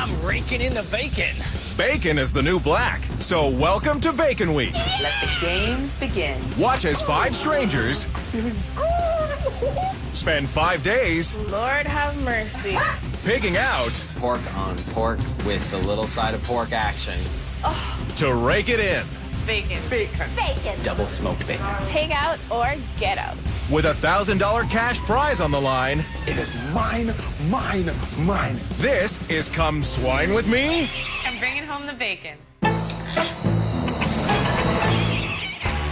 I'm raking in the bacon. Bacon is the new black, so welcome to Bacon Week. Let the games begin. Watch as 5 strangers spend 5 days Lord have mercy. picking out Pork on pork with a little side of pork action. to rake it in. Bacon. Double smoked bacon. Take out or get out. With a $1,000 cash prize on the line, It is mine, mine, mine. this is Come Swine With Me. I'm bringing home the bacon.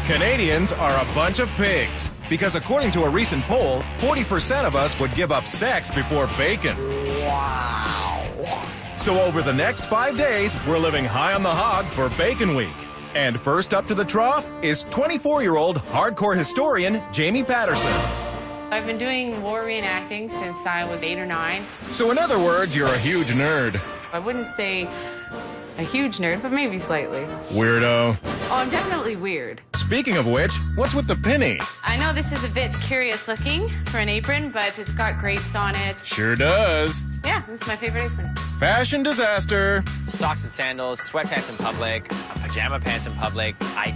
Canadians are a bunch of pigs, because according to a recent poll, 40% of us would give up sex before bacon. Wow. So over the next 5 days, we're living high on the hog for Bacon Week. And first up to the trough is 24-year-old hardcore historian Jamie Patterson. I've been doing war reenacting since I was 8 or 9. So in other words, you're a huge nerd. I wouldn't say a huge nerd, but maybe slightly. Weirdo. Oh, I'm definitely weird. Speaking of which, what's with the penny? I know this is a bit curious looking for an apron, but it's got grapes on it. Sure does. Yeah, this is my favorite apron. Fashion disaster. Socks and sandals, sweatpants in public, pajama pants in public. I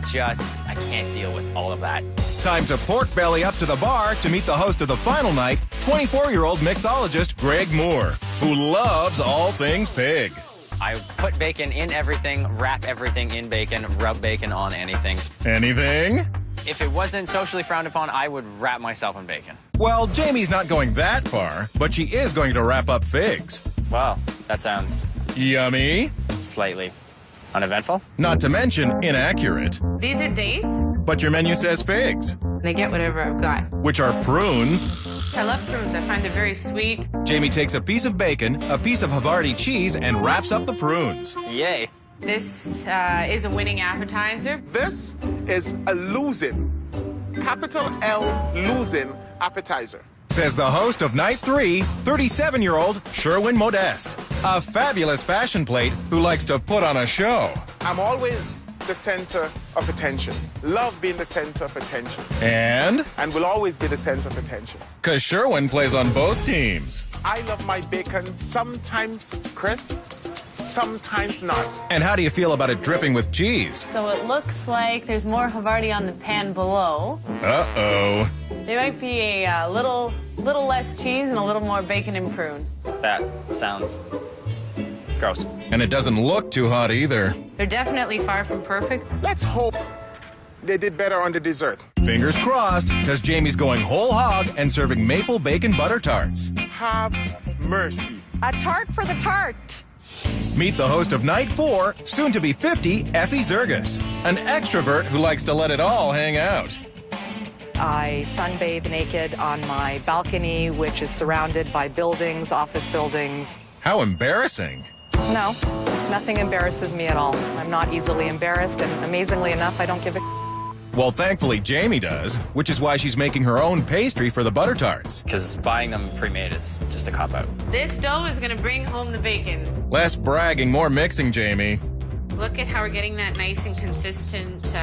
can't deal with all of that. Time to pork belly up to the bar to meet the host of the final night, 24-year-old mixologist Greg Moar, who loves all things pig. I put bacon in everything, wrap everything in bacon, rub bacon on anything. Anything? If it wasn't socially frowned upon, I would wrap myself in bacon. Well, Jamie's not going that far, but she is going to wrap up figs. Well, that sounds Yummy. slightly uneventful. Not to mention inaccurate. These are dates. But your menu says figs, They get whatever I've got. which are prunes. I love prunes. I find they're very sweet. Jamie takes a piece of bacon, a piece of Havarti cheese, and wraps up the prunes. Yay. This is a winning appetizer. This is a losing, capital L losing appetizer. Says the host of Night 3, 37-year-old Sherwin Modeste. A fabulous fashion plate who likes to put on a show. I'm always the center of attention. Love being the center of attention. And? And will always be the center of attention. Because Sherwin plays on both teams. I love my bacon sometimes crisp, sometimes not. And how do you feel about it dripping with cheese? So it looks like there's more Havarti on the pan below. Uh-oh. There might be a little less cheese and a little more bacon and prune. That sounds gross. And it doesn't look too hot either. They're definitely far from perfect. Let's hope they did better on the dessert. Fingers crossed, because Jamie's going whole hog and serving maple bacon butter tarts. Have mercy. A tart for the tart. Meet the host of Night 4, soon to be 50, Effie Tsergas, an extrovert who likes to let it all hang out. I sunbathe naked on my balcony, which is surrounded by buildings, office buildings. How embarrassing. No, nothing embarrasses me at all. I'm not easily embarrassed, and amazingly enough, I don't give a Well, thankfully Jamie does, which is why she's making her own pastry for the butter tarts. Because buying them pre-made is just a cop-out. This dough is gonna bring home the bacon. Less bragging, more mixing, Jamie. Look at how we're getting that nice and consistent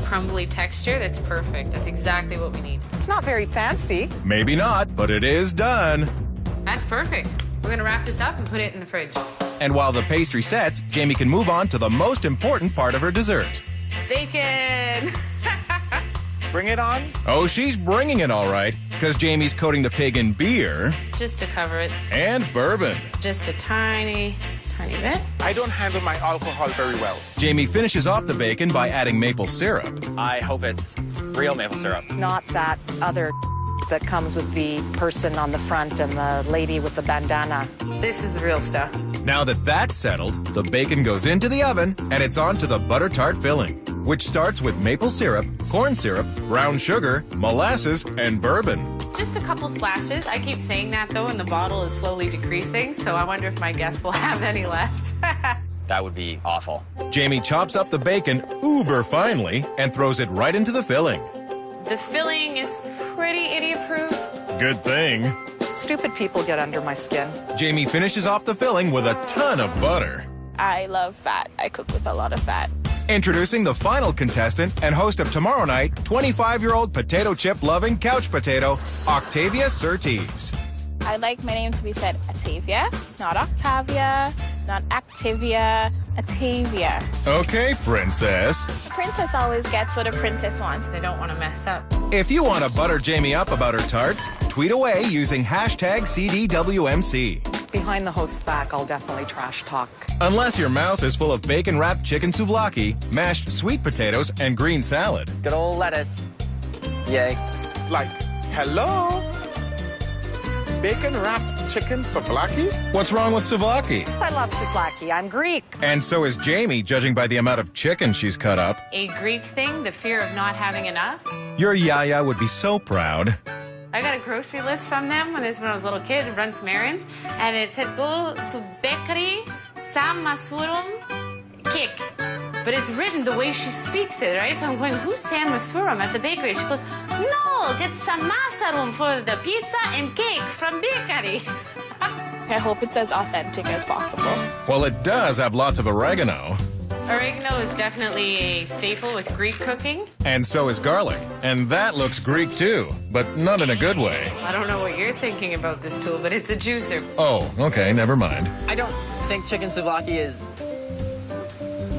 crumbly texture. That's perfect. That's exactly what we need. It's not very fancy. Maybe not, but it is done. That's perfect. We're gonna wrap this up and put it in the fridge. And while the pastry sets, Jamie can move on to the most important part of her dessert. Bacon! Bring it on. Oh, she's bringing it all right, because Jamie's coating the pig in beer Just to cover it. and bourbon. Just a tiny bit. I don't handle my alcohol very well. Jamie finishes off the bacon by adding maple syrup. I hope it's real maple syrup. Not that other that comes with the person on the front and the lady with the bandana. This is the real stuff. Now that that's settled, the bacon goes into the oven, and it's on to the butter tart filling, which starts with maple syrup, corn syrup, brown sugar, molasses, and bourbon. Just a couple splashes. I keep saying that, though, and the bottle is slowly decreasing, so I wonder if my guests will have any left. That would be awful. Jamie chops up the bacon uber finely and throws it right into the filling. The filling is pretty idiot-proof. Good thing. Stupid people get under my skin. Jamie finishes off the filling with a ton of butter. I love fat. I cook with a lot of fat. Introducing the final contestant and host of tomorrow night, 25-year-old potato chip-loving couch potato, Atavia Surtees. I'd like my name to be said Atavia, not Octavia, not Activia, Atavia. Okay, princess. Princess always gets what a princess wants. They don't want to mess up. If you want to butter Jamie up about her tarts, tweet away using hashtag CDWMC. Behind the host's back, I'll definitely trash talk. Unless your mouth is full of bacon-wrapped chicken souvlaki, mashed sweet potatoes, and green salad. Good old lettuce. Yay. Like, hello? Bacon-wrapped chicken souvlaki? What's wrong with souvlaki? I love souvlaki. I'm Greek. And so is Jamie, judging by the amount of chicken she's cut up. A Greek thing, the fear of not having enough. Your yaya would be so proud. I got a grocery list from them when I was a little kid, run some errands, and it said go to bakery, Sam Masurum, cake. But it's written the way she speaks it, right? So I'm going, who's Sam Masurum at the bakery? She goes, no, get some masarum for the pizza and cake from bakery. I hope it's as authentic as possible. Well, it does have lots of oregano. Oregano is definitely a staple with Greek cooking. And so is garlic. And that looks Greek too, but not in a good way. I don't know what you're thinking about this tool, but it's a juicer. Oh, okay, never mind. I don't think chicken souvlaki is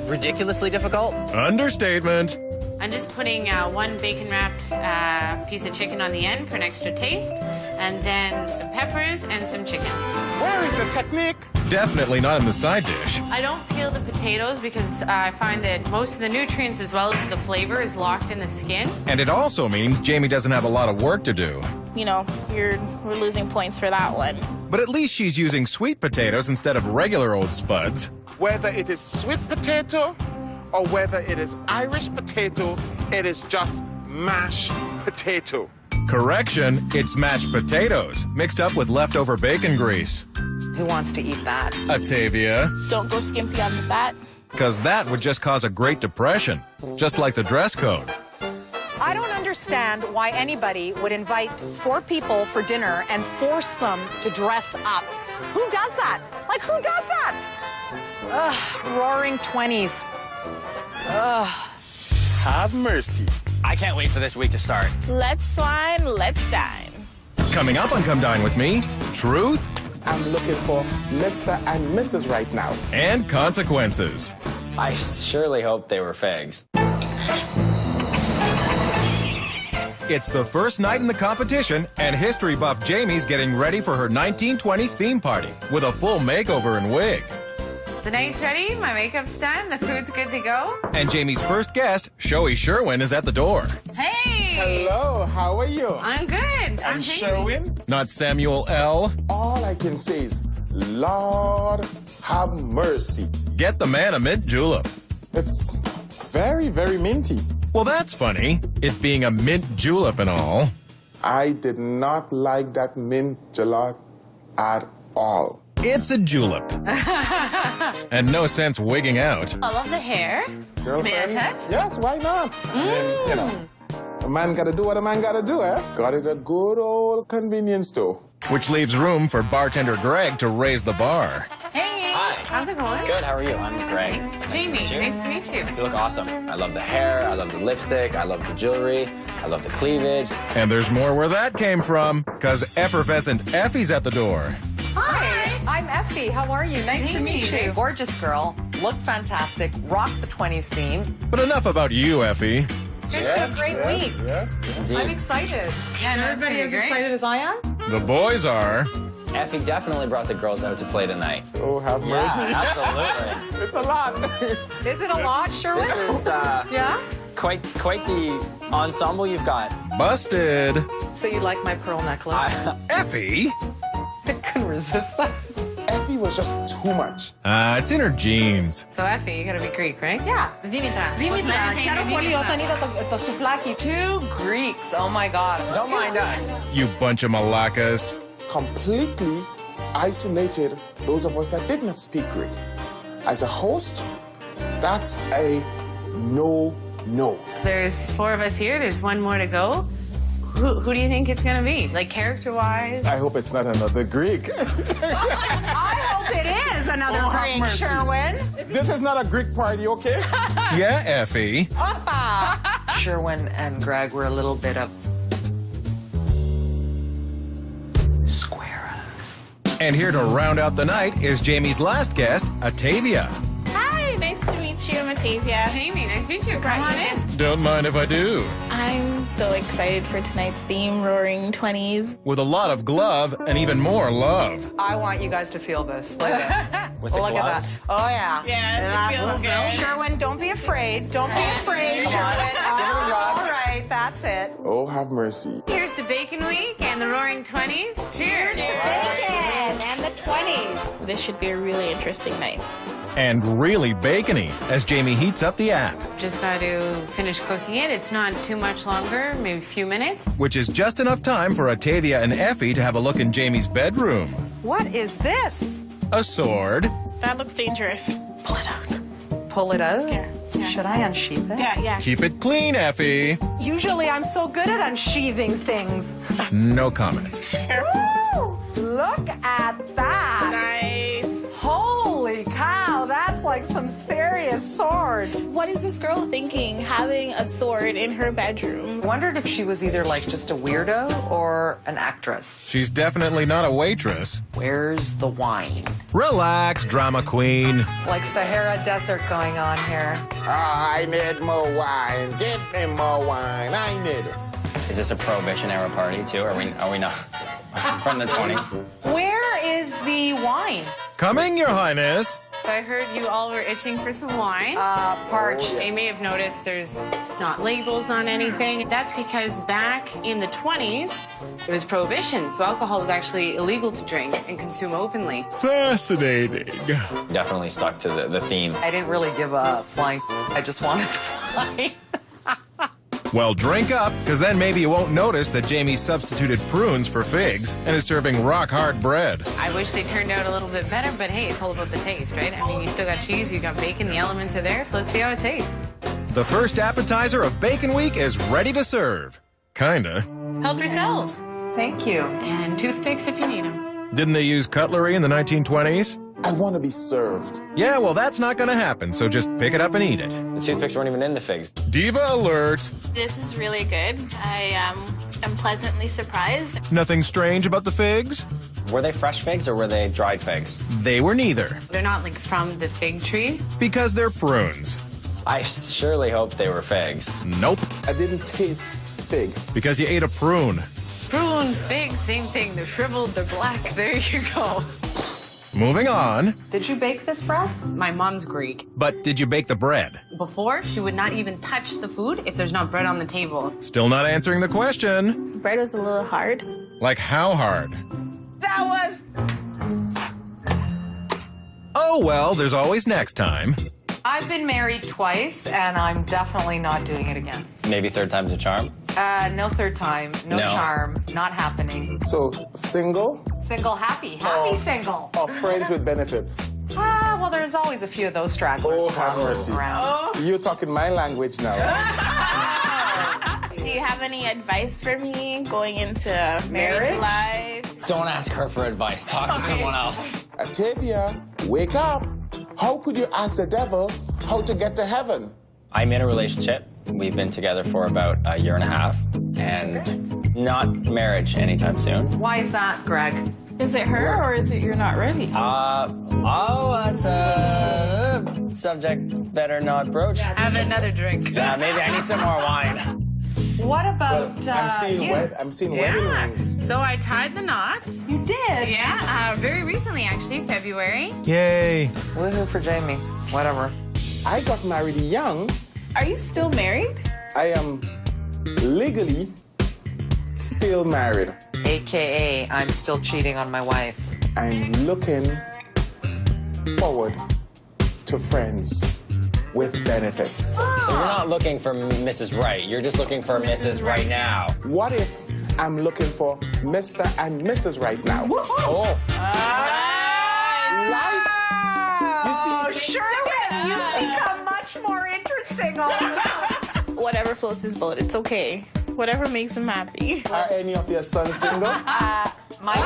ridiculously difficult. Understatement. I'm just putting one bacon-wrapped piece of chicken on the end for an extra taste, and then some peppers and some chicken. Where is the technique? Definitely not in the side dish. I don't peel the potatoes because I find that most of the nutrients as well as the flavor is locked in the skin. And it also means Jamie doesn't have a lot of work to do. You know, we're losing points for that one. But at least she's using sweet potatoes instead of regular old spuds. Whether it is sweet potato or whether it is Irish potato, it is just mashed potato. Correction, it's mashed potatoes mixed up with leftover bacon grease. Who wants to eat that? Atavia, Don't go skimpy on the fat. because that would just cause a Great Depression, just like the dress code. I don't understand why anybody would invite 4 people for dinner and force them to dress up. Who does that? Like, who does that? Ugh, roaring 20s. Ugh. Have mercy. I can't wait for this week to start. Let's swine, let's dine. Coming up on Come Dine With Me, truth I'm looking for Mr. and Mrs. right now. and consequences. I surely hope they were fags. It's the first night in the competition, and history buff Jamie's getting ready for her 1920s theme party with a full makeover and wig. The night's ready, my makeup's done, the food's good to go. And Jamie's first guest, Showy Sherwin, is at the door. Hey! Hello, how are you? I'm good. I'm Sherwin. Not Samuel L. All I can say is, Lord, have mercy. Get the man a mint julep. It's very, very minty. Well, that's funny, it being a mint julep and all. I did not like that mint jalap at all. It's a julep. And no sense wigging out. I love the hair. Girlfriend? May I touch? Yes, why not? I mean, you know, a man gotta do what a man gotta do, eh? Got it a good old convenience store. Which leaves room for bartender Greg to raise the bar. Hey! Hi. How's it going? Good, how are you? I'm Greg. Jamie, Nice to meet you. nice to meet you. You look awesome. I love the hair, I love the lipstick, I love the jewelry, I love the cleavage. And there's more where that came from, because effervescent Effie's at the door. Hi, I'm Effie. How are you? Nice to meet Jamie. you. Gorgeous girl. Look fantastic. Rock the 20s theme. But enough about you, Effie. Here's to a great week. Yes. Indeed. I'm excited. Yeah, no, it's Everybody gonna as be great. excited as I am? The boys are. Effie definitely brought the girls out to play tonight. Oh, have mercy. Yeah, absolutely. It's a lot. Is it a lot, Sherwin? This is Yeah? quite the ensemble you've got. Busted. So you like my pearl necklace? Effie? I couldn't resist that. Effie was just too much. It's in her jeans. So Effie, you gotta be Greek, right? Yeah. Dimitra. Dimitra, chiaro polio, tanito to souvlaki. 2 Greeks. Oh my God. Don't mind us. You bunch of malacas. Completely isolated those of us that did not speak Greek. As a host, that's a no. There's 4 of us here. There's 1 more to go. Who do you think it's gonna be? Like character-wise? I hope it's not another Greek. I hope it is another Oh, have Greek, mercy. Sherwin. This is not a Greek party, okay? Yeah, Effie. Oppa. Sherwin and Greg were a little bit of squares. And here to round out the night is Jamie's last guest, Atavia. Hi, nice to meet you, I'm Atavia. Jamie, nice to meet you. Come on in. Don't mind if I do. I'm so excited for tonight's theme, Roaring 20s. With a lot of glove and even more love. I want you guys to feel this. Look at that. With the Look gloves? at that. Oh, yeah. Yeah, it feels good. Sherwin, don't be afraid. Don't be afraid, Sherwin. All right, that's it. Oh, have mercy. Here's to Bacon Week and the Roaring 20s. Cheers. Bacon and the 20s. This should be a really interesting night. And really bacony as Jamie heats up the app, Just got to finish cooking it. It's not too much longer, maybe a few minutes. which is just enough time for Atavia and Effie to have a look in Jamie's bedroom. What is this? A sword, That looks dangerous. Pull it out. Pull it out? Yeah. Should I unsheath it? Yeah. keep it clean, Effie. Usually I'm so good at unsheathing things. No comment. Woo! Look at that. Nice. Holy cow, that's like some serious sword. What is this girl thinking, having a sword in her bedroom? Wondered if she was either like just a weirdo or an actress. She's definitely not a waitress. Where's the wine? Relax, drama queen. Like Sahara Desert going on here. I need more wine. Give me more wine. I need it. Is this a Prohibition era party too? Are we not from the 20s? Where is the wine? Coming, Your Highness. So I heard you all were itching for some wine. Parched. You may have noticed there's not labels on anything. That's because back in the 20s, it was Prohibition, so alcohol was actually illegal to drink and consume openly. Fascinating. Definitely stuck to the theme. I didn't really give a flying. I just wanted the wine. Well, drink up, because then maybe you won't notice that Jamie substituted prunes for figs and is serving rock-hard bread. I wish they turned out a little bit better, but hey, it's all about the taste, right? I mean, you still got cheese, you got bacon, the elements are there, so let's see how it tastes. The first appetizer of Bacon Week is ready to serve. Kinda. Help yourselves. Thank you. And toothpicks if you need them. Didn't they use cutlery in the 1920s? I want to be served. Yeah, well, that's not gonna happen, so just pick it up and eat it. The toothpicks weren't even in the figs. Diva alert! This is really good. I am pleasantly surprised. Nothing strange about the figs? Were they fresh figs or were they dried figs? They were neither, They're not like from the fig tree. because they're prunes. I surely hope they were figs. Nope, I didn't taste fig. because you ate a prune. Prunes, figs, same thing. They're shriveled, they're black. There you go. Moving on, Did you bake this bread? My mom's Greek. but did you bake the bread? Before, she would not even touch the food if there's not bread on the table. Still not answering the question. Bread was a little hard. Like how hard? That was. Oh well, there's always next time. I've been married twice, and I'm definitely not doing it again. Maybe third time's a charm? No third time, no No. charm, not happening. So, single Single, happy single. or friends with benefits? Well, there's always a few of those stragglers Oh, have mercy. around. You're talking my language now. Do you have any advice for me going into married life? Don't ask her for advice. Talk to someone else. Atavia, wake up. How could you ask the devil how to get to heaven? I'm in a relationship. We've been together for about a year and a half, and not marriage anytime soon. Why is that, Greg? Is it her or is it you're not ready? That's a subject better not broach. Have another drink. Maybe I need some more wine. What about I'm seeing wedding rings. So I tied the knot. You did? Yeah, very recently, actually, February. Yay. Woohoo for Jamie. Whatever. I got married young. Are you still married? I am legally still married. AKA, I'm still cheating on my wife. I'm looking forward to friends with benefits. So you're not looking for Mrs. Right. You're just looking for Mrs. Right now. What if I'm looking for Mr. and Mrs. right now? Oh. Life. You see, Sherwin, you become much more interesting all around. Whatever floats his boat, it's okay. Whatever makes him happy. are any of your sons single? My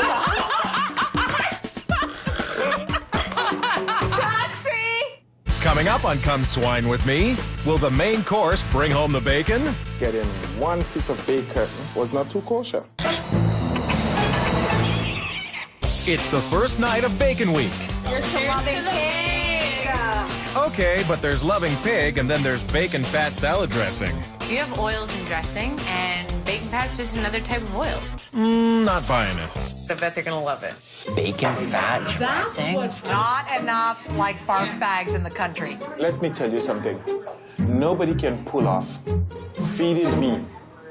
Taxi! Coming up on Come Swine With Me, will the main course bring home the bacon? Getting one piece of bacon was not too kosher. It's the first night of Bacon Week. You're so loving pig. Okay, but there's loving pig and then there's bacon fat salad dressing. You have oils and dressing, and bacon fat's just another type of oil. Not buying it. I bet they're gonna love it. Bacon fat dressing? Not enough like barf bags in the country. Let me tell you something. Nobody can pull off feeding me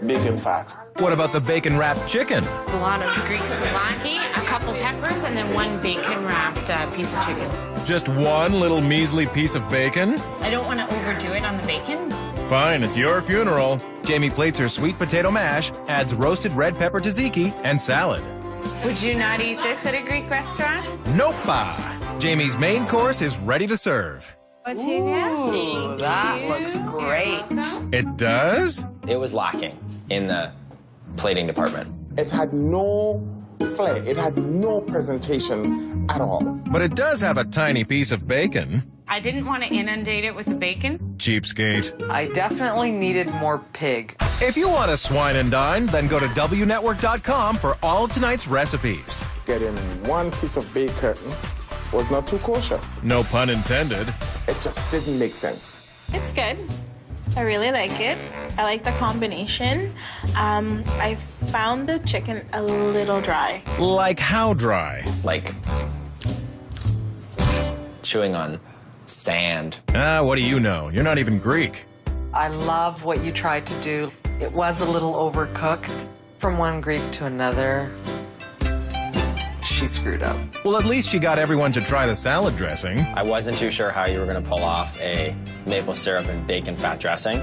bacon fat. What about the bacon wrapped chicken? A lot of Greek souvlaki, a couple peppers, and then one bacon-wrapped piece of chicken. Just one little measly piece of bacon? I don't want to overdo it on the bacon. Fine, it's your funeral. Jamie plates her sweet potato mash, adds roasted red pepper tzatziki, and salad. Would you not eat this at a Greek restaurant? Nope-a. Jamie's main course is ready to serve. Atavia? Ooh, that looks great. It does? It was lacking in the plating department. It had no flair. It had no presentation at all. But it does have a tiny piece of bacon. I didn't want to inundate it with the bacon. Cheapskate. I definitely needed more pig. If you want a swine and dine, then go to WNetwork.com for all of tonight's recipes. Getting one piece of bacon was not too kosher. No pun intended. It just didn't make sense. It's good. I really like it. I like the combination. I found the chicken a little dry. Like how dry? Like chewing on sand. What do you know? You're not even Greek. I love what you tried to do. It was a little overcooked. From one Greek to another, she screwed up. Well, at least she got everyone to try the salad dressing. I wasn't too sure how you were going to pull off a maple syrup and bacon fat dressing.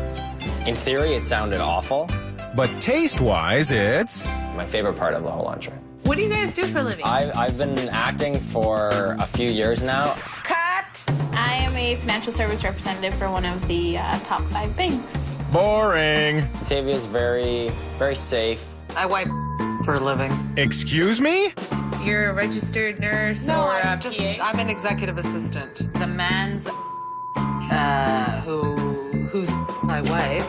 In theory, it sounded awful. But taste-wise, it's... My favorite part of the whole entree. What do you guys do for a living? I've been acting for a few years now. Cut! I am a financial service representative for one of the top 5 banks. Boring. Atavia's very, very safe. I wipe for a living. Excuse me? You're a registered nurse No, or a I'm just, PA? I'm an executive assistant. The man's, who's my wife,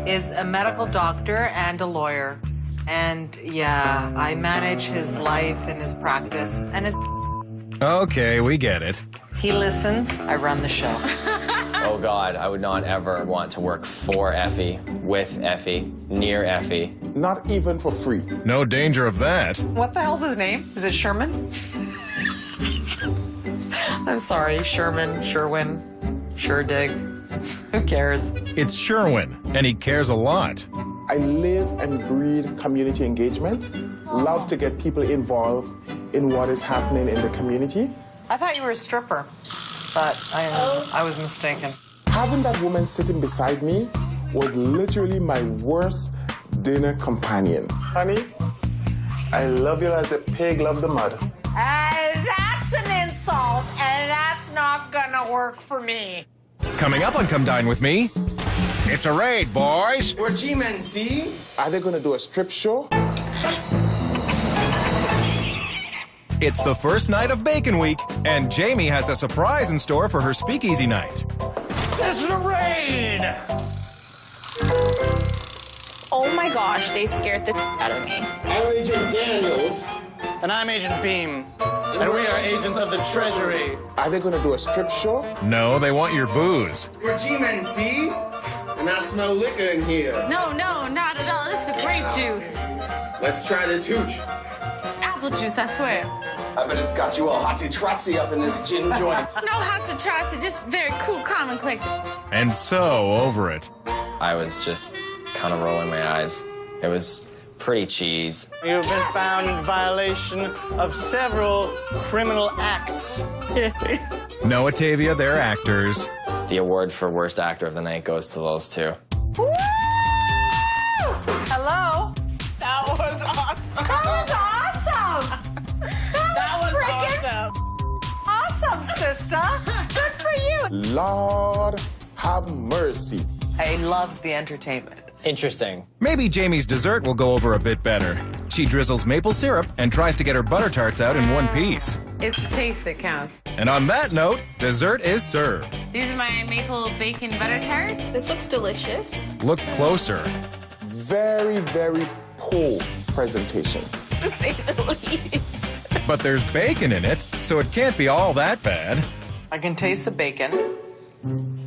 is a medical doctor and a lawyer. And yeah, I manage his life and his practice and his... Okay, we get it. He listens, I run the show. Oh God, I would not ever want to work for Effie, with Effie, near Effie. Not even for free. No danger of that. What the hell's his name? Is it Sherman? I'm sorry, Sherman, Sherwin, Sherdig. Who cares? It's Sherwin, and he cares a lot. I live and breathe community engagement. Love to get people involved in what is happening in the community. I thought you were a stripper, but I was mistaken. Having that woman sitting beside me was literally my worst dinner companion. Honey, I love you as a pig loves the mud. That's an insult, and that's not gonna work for me. Coming up on Come Dine With Me, it's a raid, boys. We're G-Men, see? Are they going to do a strip show? It's the first night of Bacon Week, and Jamie has a surprise in store for her speakeasy night. It's the raid! Oh my gosh, they scared the out of me. I'm Agent Daniels. And I'm Agent Beam. And we are agents of the Treasury. Are they going to do a strip show? No, they want your booze. We're G-Men, see? And I smell liquor in here. No, not at all. This is grape juice. Let's try this hooch. Apple juice, I swear. I bet it's got you all hotsy-trotsy up in this gin joint. No hots and trots, just very cool, calm, and collected. And so over it. I was just kind of rolling my eyes. It was pretty cheese. You've been found in violation of several criminal acts. Seriously. No, Atavia, they're actors. The award for worst actor of the night goes to those two. Hello? That was awesome. That was awesome! That was awesome, sister. Good for you. Lord have mercy. I loved the entertainment. Interesting. Maybe Jamie's dessert will go over a bit better. She drizzles maple syrup and tries to get her butter tarts out in one piece. It's the taste that counts. And on that note, dessert is served. These are my maple bacon butter tarts. This looks delicious. Look closer. Very, very poor presentation. To say the least. But there's bacon in it, so it can't be all that bad. I can taste the bacon.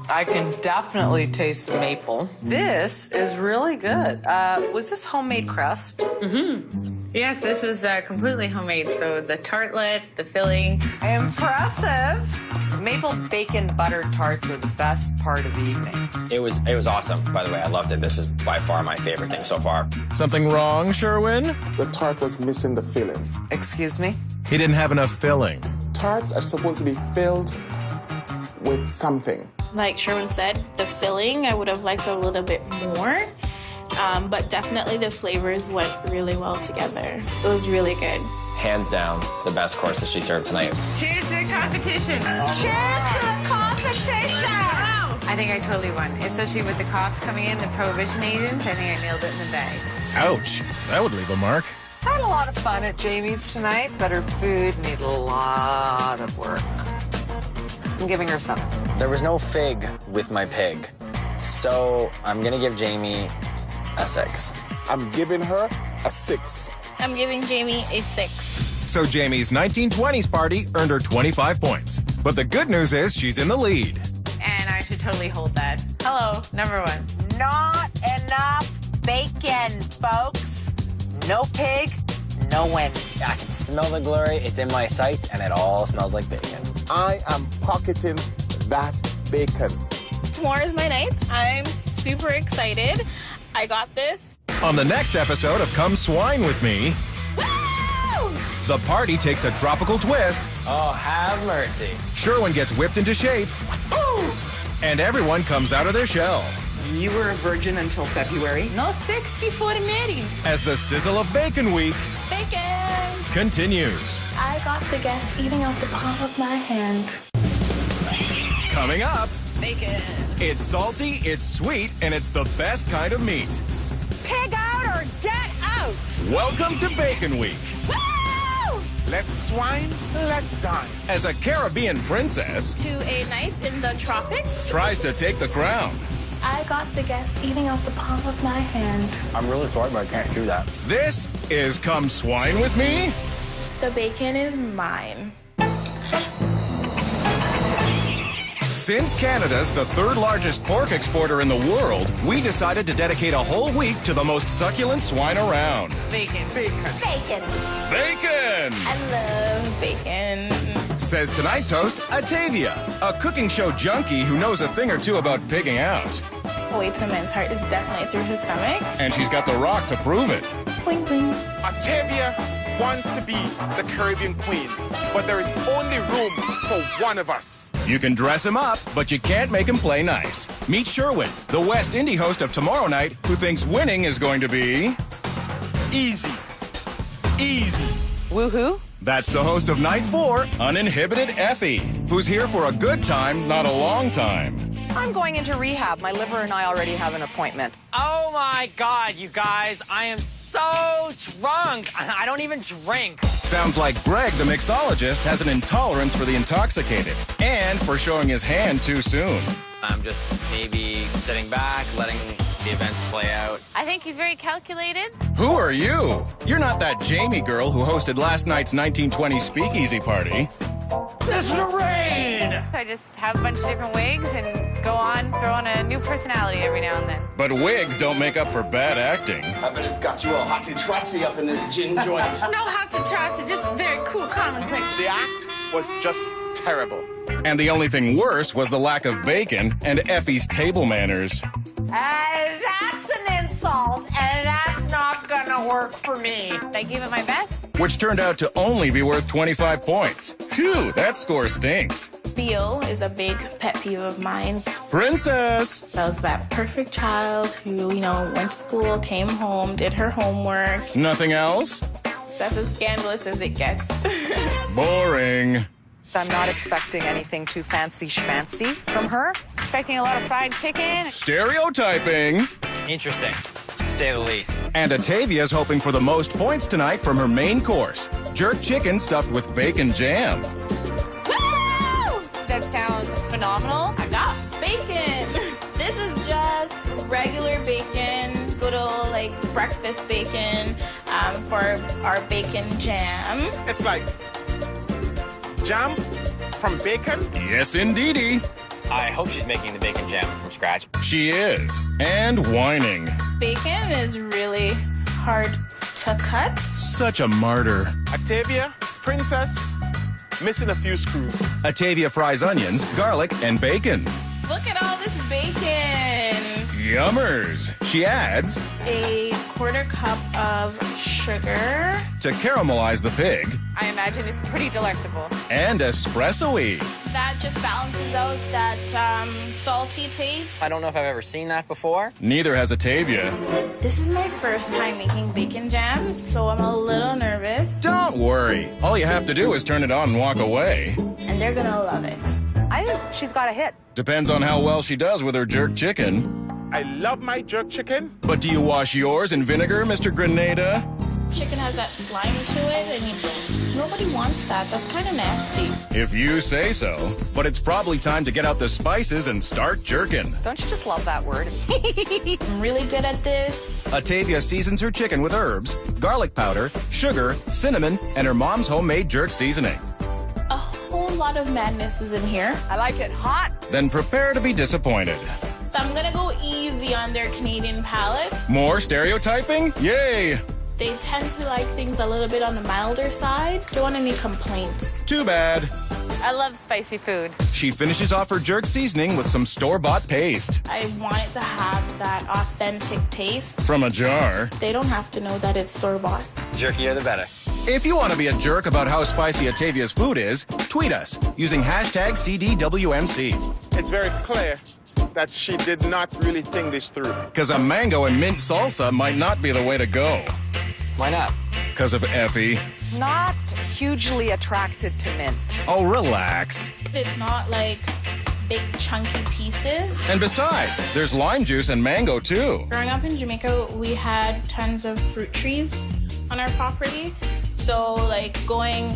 I can definitely taste the maple. This is really good. Was this homemade crust? Mm-hmm. Yes, this was completely homemade. So the tartlet, the filling. Impressive. Maple bacon butter tarts were the best part of the evening. It was awesome, by the way. I loved it. This is by far my favorite thing so far. Something wrong, Sherwin? The tart was missing the filling. Excuse me? He didn't have enough filling. Tarts are supposed to be filled with something. Like Sherwin said, the filling I would have liked a little bit more, but definitely the flavors went really well together. It was really good. Hands down, the best course that she served tonight. Cheers to the competition. Cheers to the competition! Wow. I think I totally won, especially with the cops coming in, the prohibition agents. I think I nailed it in the bag. Ouch. That would leave a mark. I had a lot of fun at Jamie's tonight, but her food needed a lot of work. I'm giving her some. There was no fig with my pig, so I'm gonna give Jamie a 6. I'm giving her a 6. I'm giving Jamie a 6. So Jamie's 1920s party earned her 25 points. But the good news is she's in the lead. And I should totally hold that. Hello, number 1. Not enough bacon, folks. No pig, no win. I can smell the glory. It's in my sights, and it all smells like bacon. I am pocketing that bacon. Tomorrow is my night. I'm super excited. I got this. On the next episode of Come Swine With Me, Woo! the party takes a tropical twist. Oh, have mercy. Sherwin gets whipped into shape. And everyone comes out of their shell. You were a virgin until February. No sex before the meeting. As the sizzle of Bacon Week Bacon! continues. I got the guests eating off the palm of my hand. Coming up, Bacon. it's salty, it's sweet, and it's the best kind of meat. Pig out or get out! Welcome to Bacon Week. Woo! Let's swine, let's dine. As a Caribbean princess To a night in the tropics. tries to take the crown, I got the guests eating off the palm of my hand. I'm really sorry, but I can't do that. this is Come Swine With Me. The bacon is mine. Since Canada's the third largest pork exporter in the world, we decided to dedicate a whole week to the most succulent swine around. Bacon. Bacon. Bacon! I love bacon. Says tonight's host, Atavia, a cooking show junkie who knows a thing or two about pigging out. Wait till man's heart is definitely through his stomach. And she's got the rock to prove it. Bling, bling. Atavia wants to be the Caribbean queen, but there is only room for one of us. You can dress him up, but you can't make him play nice. Meet Sherwin, the West Indie host of Tomorrow Night, who thinks winning is going to be... Easy. Easy. Woohoo? That's the host of Night 4, Uninhibited Effie, who's here for a good time, not a long time. I'm going into rehab. My liver and I already have an appointment. Oh my God, you guys, I am so drunk. I don't even drink. Sounds like Greg, the mixologist, has an intolerance for the intoxicated and for showing his hand too soon. I'm just maybe sitting back, letting the events play out. I think he's very calculated. Who are you? You're not that Jamie girl who hosted last night's 1920 speakeasy party. It's the rain! So I just have a bunch of different wigs and go on, throw on a new personality every now and then. But wigs don't make up for bad acting. I bet it's got you all hotsy-trotsy up in this gin joint. No hot to try, so just very cool, calm, and collected. The act was just terrible. And the only thing worse was the lack of bacon and Effie's table manners. That's an insult, and that's not gonna work for me. I gave it my best. Which turned out to only be worth 25 points. Phew, that score stinks. Theo is a big pet peeve of mine. Princess! I was that perfect child who, went to school, came home, did her homework. Nothing else? That's as scandalous as it gets. Boring. I'm not expecting anything too fancy schmancy from her. Expecting a lot of fried chicken. Stereotyping. Interesting, to say the least. And Atavia's hoping for the most points tonight from her main course, jerk chicken stuffed with bacon jam. Woo! That sounds phenomenal. I got bacon. This is just regular bacon, good old breakfast bacon for our bacon jam. It's like Jam from bacon? Yes, indeedy. I hope she's making the bacon jam from scratch. She is. And whining. Bacon is really hard to cut. Such a martyr. Atavia, princess, missing a few screws. Atavia fries onions, garlic, and bacon. Look at all this bacon. Yummers. She adds A 1/4 cup of sugar. to caramelize the pig I imagine it's pretty delectable. and espresso-y. That just balances out that salty taste. I don't know if I've ever seen that before. Neither has Atavia. This is my first time making bacon jams, so I'm a little nervous. Don't worry. All you have to do is turn it on and walk away. And they're gonna love it. I think she's got a hit. Depends on how well she does with her jerk chicken. I love my jerk chicken. But do you wash yours in vinegar, Mr. Grenada? Chicken has that slime to it, and nobody wants that. That's kind of nasty. If you say so. But it's probably time to get out the spices and start jerking. Don't you just love that word? I'm really good at this. Atavia seasons her chicken with herbs, garlic powder, sugar, cinnamon, and her mom's homemade jerk seasoning. A whole lot of madness is in here. I like it hot. Then prepare to be disappointed. So I'm gonna go easy on their Canadian palate. More stereotyping? Yay! They tend to like things a little bit on the milder side. Don't want any complaints. Too bad. I love spicy food. She finishes off her jerk seasoning with some store-bought paste. I want it to have that authentic taste. From a jar. They don't have to know that it's store-bought. Jerkier the better. If you want to be a jerk about how spicy Atavia's food is, tweet us using hashtag CDWMC. It's very clear that she did not really think this through. Because a mango and mint salsa might not be the way to go. Why not? Because of Effie. Not hugely attracted to mint. Oh, relax. It's not like big chunky pieces. And besides, there's lime juice and mango too. Growing up in Jamaica, we had tons of fruit trees on our property. So like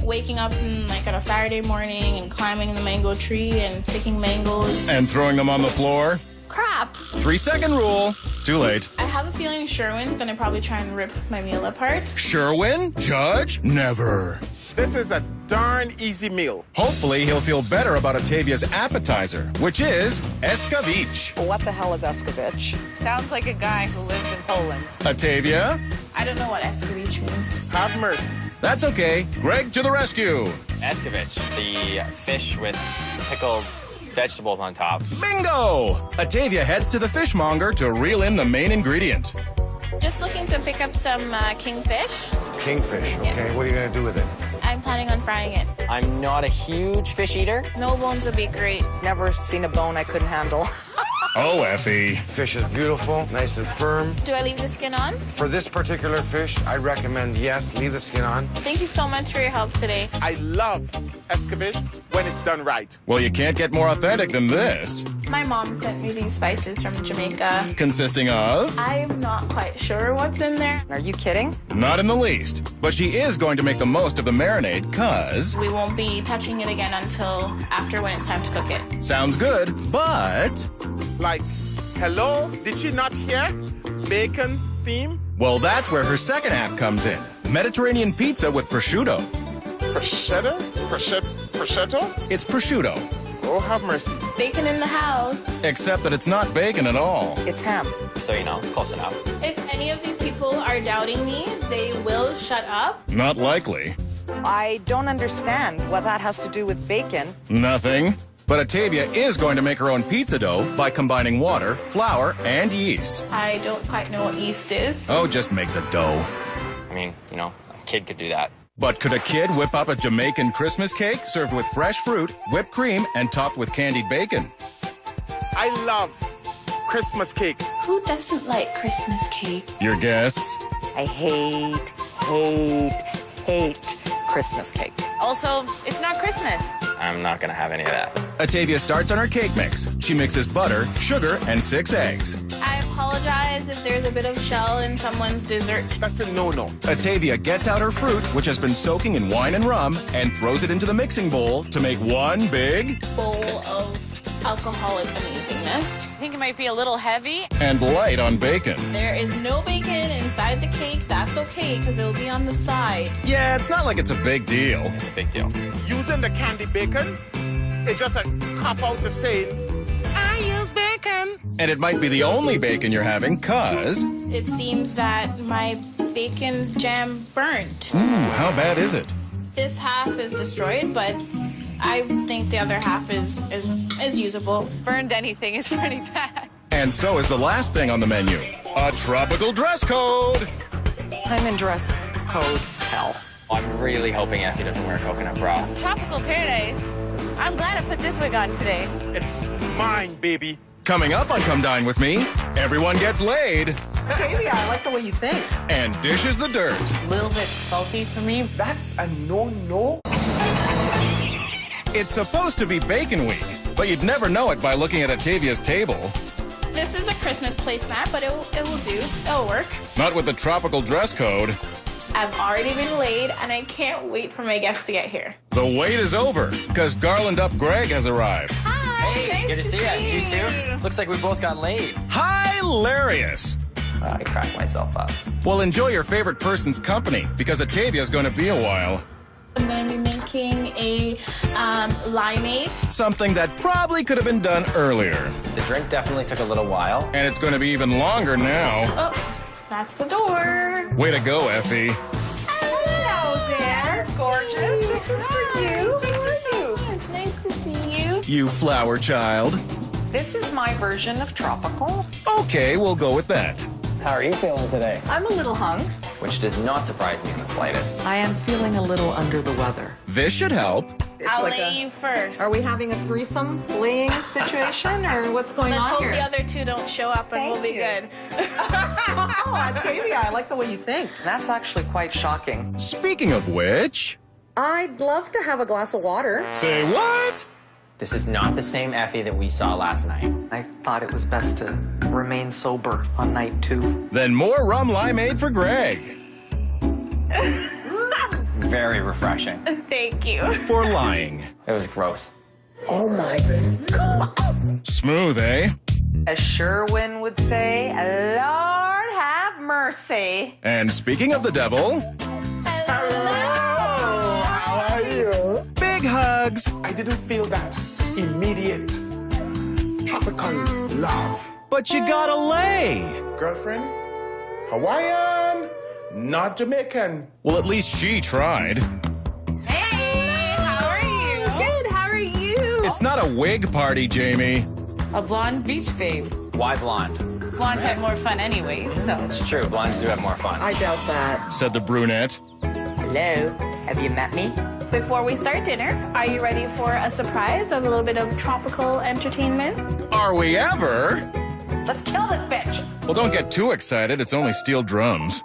waking up like on a Saturday morning and climbing the mango tree and picking mangoes. And throwing them on the floor. Crap. 3-second rule. Too late. I have a feeling Sherwin's gonna probably try and rip my meal apart. Sherwin? Judge? Never. This is a darn easy meal. Hopefully he'll feel better about Atavia's appetizer, which is escovitch. What the hell is escovitch? Sounds like a guy who lives in Poland. Atavia? I don't know what escovitch means. Have mercy. That's okay. Greg to the rescue. Escovitch, the fish with pickled vegetables on top. Bingo! Atavia heads to the fishmonger to reel in the main ingredient. Just looking to pick up some kingfish. Kingfish, okay. Yeah. What are you going to do with it? I'm planning on frying it. I'm not a huge fish eater. No bones would be great. Never seen a bone I couldn't handle. Oh, Effie. Fish is beautiful, nice and firm. Do I leave the skin on? For this particular fish, I recommend yes, leave the skin on. Thank you so much for your help today. I love escovitch when it's done right. Well, you can't get more authentic than this. My mom sent me these spices from Jamaica. Consisting of? I'm not quite sure what's in there. Are you kidding? Not in the least. But she is going to make the most of the marinade, cause... We won't be touching it again until after when it's time to cook it. Sounds good, but... Like, hello? Did you not hear? Bacon theme? Well, that's where her second act comes in. Mediterranean pizza with prosciutto. Prosciutto? Prosciutto? It's prosciutto. Oh, have mercy. Bacon in the house. Except that it's not bacon at all. It's ham. So, you know, it's close enough. If any of these people are doubting me, they will shut up. Not likely. I don't understand what that has to do with bacon. Nothing. But Atavia is going to make her own pizza dough by combining water, flour, and yeast. I don't quite know what yeast is. Oh, just make the dough. I mean, you know, a kid could do that. But could a kid whip up a Jamaican Christmas cake served with fresh fruit, whipped cream, and topped with candied bacon? I love Christmas cake. Who doesn't like Christmas cake? Your guests? I hate Christmas cake. Also, it's not Christmas. I'm not gonna have any of that. Atavia starts on her cake mix. She mixes butter, sugar, and 6 eggs. I apologize if there's a bit of shell in someone's dessert. That's a no-no. Atavia gets out her fruit, which has been soaking in wine and rum, and throws it into the mixing bowl to make one big... Bowl of alcoholic amazingness. I think it might be a little heavy. And light on bacon. There is no bacon inside the cake. That's okay, because it'll be on the side. Yeah, it's not like it's a big deal. It's a big deal. Using the candy bacon is just a cop-out to say, I use bacon. And it might be the only bacon you're having, cause... It seems that my bacon jam burnt. Ooh, how bad is it? This half is destroyed, but I think the other half is usable. Burned anything is pretty bad. And so is the last thing on the menu. A tropical dress code. I'm in dress code hell. I'm really hoping Effie doesn't wear a coconut bra. Tropical paradise. I'm glad I put this wig on today. It's mine, baby. Coming up on Come Dine With Me, everyone gets laid. Atavia, I like the way you think. And dishes the dirt. A little bit salty for me. That's a no-no. It's supposed to be Bacon Week, but you'd never know it by looking at Atavia's table. This is a Christmas placemat, but it will do. It'll work. Not with the tropical dress code. I've already been laid, and I can't wait for my guests to get here. The wait is over, because Garland Up Greg has arrived. Hi, Hey, nice good to see you. You too? Looks like we both got laid. Hilarious! I cracked myself up. Well, enjoy your favorite person's company, because Atavia's going to be a while. I'm going to be making a limeade. Something that probably could have been done earlier. The drink definitely took a little while. And it's going to be even longer now. Oh, that's the door. Way to go, Effie. Hello there, gorgeous. This is for you. How are you? Nice to see you. You flower child. This is my version of tropical. Okay, we'll go with that. How are you feeling today? I'm a little hung. Which does not surprise me in the slightest. I am feeling a little under the weather. This should help. I'll lay you first. Are we having a threesome laying situation, or what's going Let's on hope here? the other two don't show up, and we'll be good. Oh, Atavia, I like the way you think. That's actually quite shocking. Speaking of which... I'd love to have a glass of water. Say what? This is not the same Effie that we saw last night. I thought it was best to remain sober on night 2. Then more rum limeade for Greg. Very refreshing. Thank you. For lying. It was gross. Oh my God. Smooth, eh? As Sherwin would say, Lord have mercy. And speaking of the devil... How are you? Big hugs. I didn't feel that immediate tropical love. But you gotta lay. Girlfriend, Hawaiian, not Jamaican. Well, at least she tried. Hey, how are you? Good. How are you? It's not a wig party, Jamie. A blonde beach babe. Why blonde? Blondes have more fun anyway, so. It's true, blondes do have more fun. I doubt that. Said the brunette. Hello, have you met me? Before we start dinner, are you ready for a surprise of a little bit of tropical entertainment? Are we ever? Let's kill this bitch. Well, don't get too excited. It's only steel drums.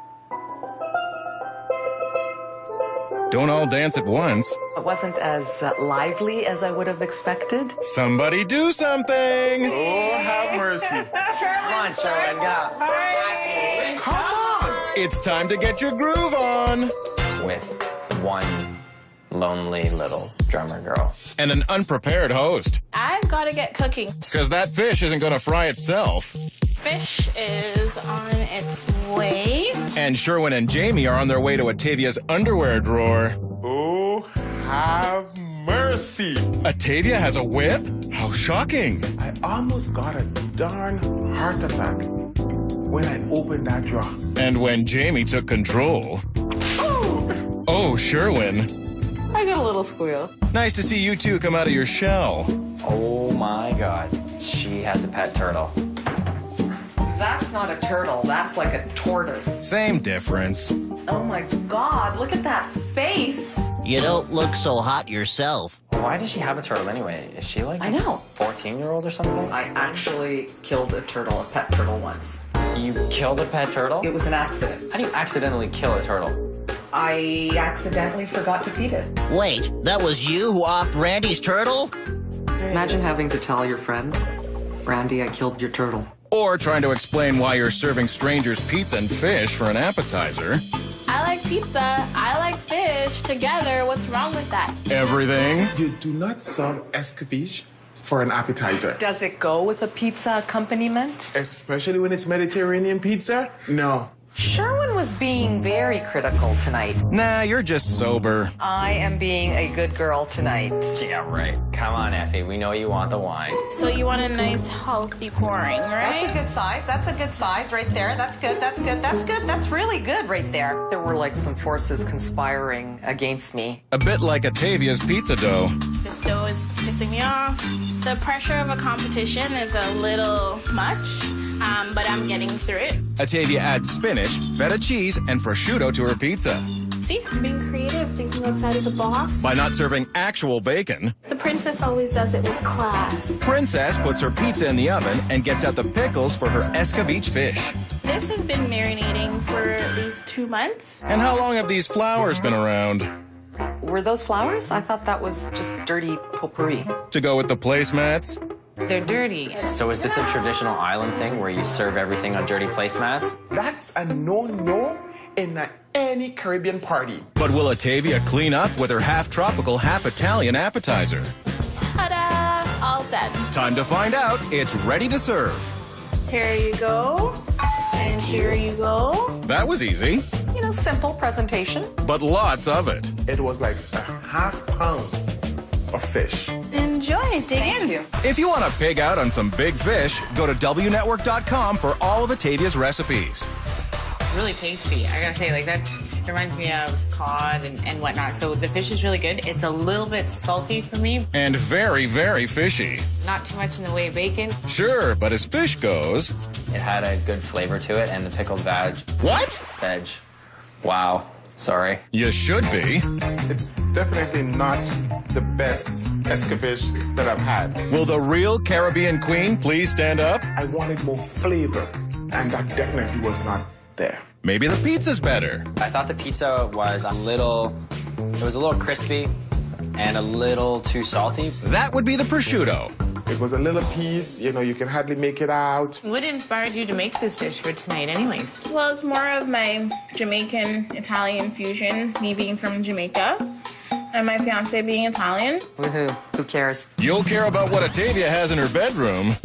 Don't all dance at once. It wasn't as lively as I would have expected. Somebody do something. Oh, have mercy. Come on, Sherwin, go. Come on. It's time to get your groove on. With one lonely little drummer girl. And an unprepared host. I've got to get cooking. Because that fish isn't going to fry itself. Fish is on its way. And Sherwin and Jamie are on their way to Atavia's underwear drawer. Oh, have mercy. Atavia has a whip? How shocking. I almost got a darn heart attack when I opened that drawer. And when Jamie took control. Oh, Sherwin. I got a little squeal. Nice to see you two come out of your shell. Oh my God, she has a pet turtle. That's not a turtle. That's like a tortoise. Same difference. Oh my God, look at that face. You don't look so hot yourself. Why does she have a turtle anyway? Is she like I know. 14-year-old or something? I actually killed a turtle, a pet turtle once. You killed a pet turtle? It was an accident. How do you accidentally kill a turtle? I accidentally forgot to feed it. Wait, that was you who offed Randy's turtle? Imagine having to tell your friend, Randy, I killed your turtle. Or trying to explain why you're serving strangers pizza and fish for an appetizer. I like pizza. I like fish. Together, what's wrong with that? Everything. You do not serve escovitch for an appetizer. Does it go with a pizza accompaniment? Especially when it's Mediterranean pizza? No. Sherwin was being very critical tonight. Nah, you're just sober. I am being a good girl tonight. Yeah, right. Come on, Effie. We know you want the wine. So you want a nice, healthy pouring, right? That's a good size. That's a good size right there. That's good. That's good. That's good. That's really good right there. There were like some forces conspiring against me. A bit like Atavia's pizza dough. This dough is pissing me off. The pressure of a competition is a little much, but I'm getting through it. Atavia adds spinach, feta cheese, and prosciutto to her pizza. See, I'm being creative, thinking outside of the box. By not serving actual bacon, The princess always does it with class. Princess puts her pizza in the oven and gets out the pickles for her escabeche fish. This has been marinating for at least 2 months. And how long have these flowers been around? Were those flowers? I thought that was just dirty potpourri. To go with the placemats? They're dirty. So is this a traditional island thing where you serve everything on dirty placemats? That's a no-no in any Caribbean party. But will Atavia clean up with her half-tropical, half-Italian appetizer? Ta-da! All done. Time to find out. It's ready to serve. Here you go. And here you go. That was easy, You know, simple presentation. but lots of it. It was like a half pound of fish. Enjoy. Dig in. If you want to pig out on some big fish, go to WNetwork.com for all of Atavia's recipes. It's really tasty. I gotta say, like that reminds me of cod and whatnot. So the fish is really good. It's a little bit salty for me. And very, very fishy. Not too much in the way of bacon. Sure, but as fish goes... It had a good flavor to it, and the pickled veg. What? Veg. Wow. Sorry. You should be. It's definitely not the best escabeche that I've had. Will the real Caribbean queen please stand up? I wanted more flavor, and that definitely was not there. Maybe the pizza's better. I thought the pizza was a little crispy and a little too salty. That would be the prosciutto. It was a little piece, you know, you can hardly make it out. What inspired you to make this dish for tonight anyways? Well, it's more of my Jamaican-Italian fusion, me being from Jamaica, and my fiance being Italian. Woohoo. Who cares? You'll care about what Atavia has in her bedroom.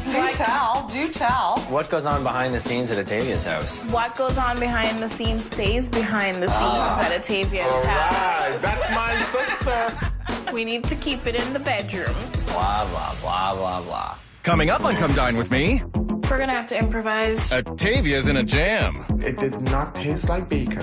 Do tell. Do tell. What goes on behind the scenes at Atavia's house? What goes on behind the scenes stays behind the scenes at Atavia's All house. right, that's my sister. We need to keep it in the bedroom. Blah, blah, blah, blah, blah. Coming up on Come Dine With Me, We're gonna have to improvise. Atavia's in a jam. It did not taste like bacon.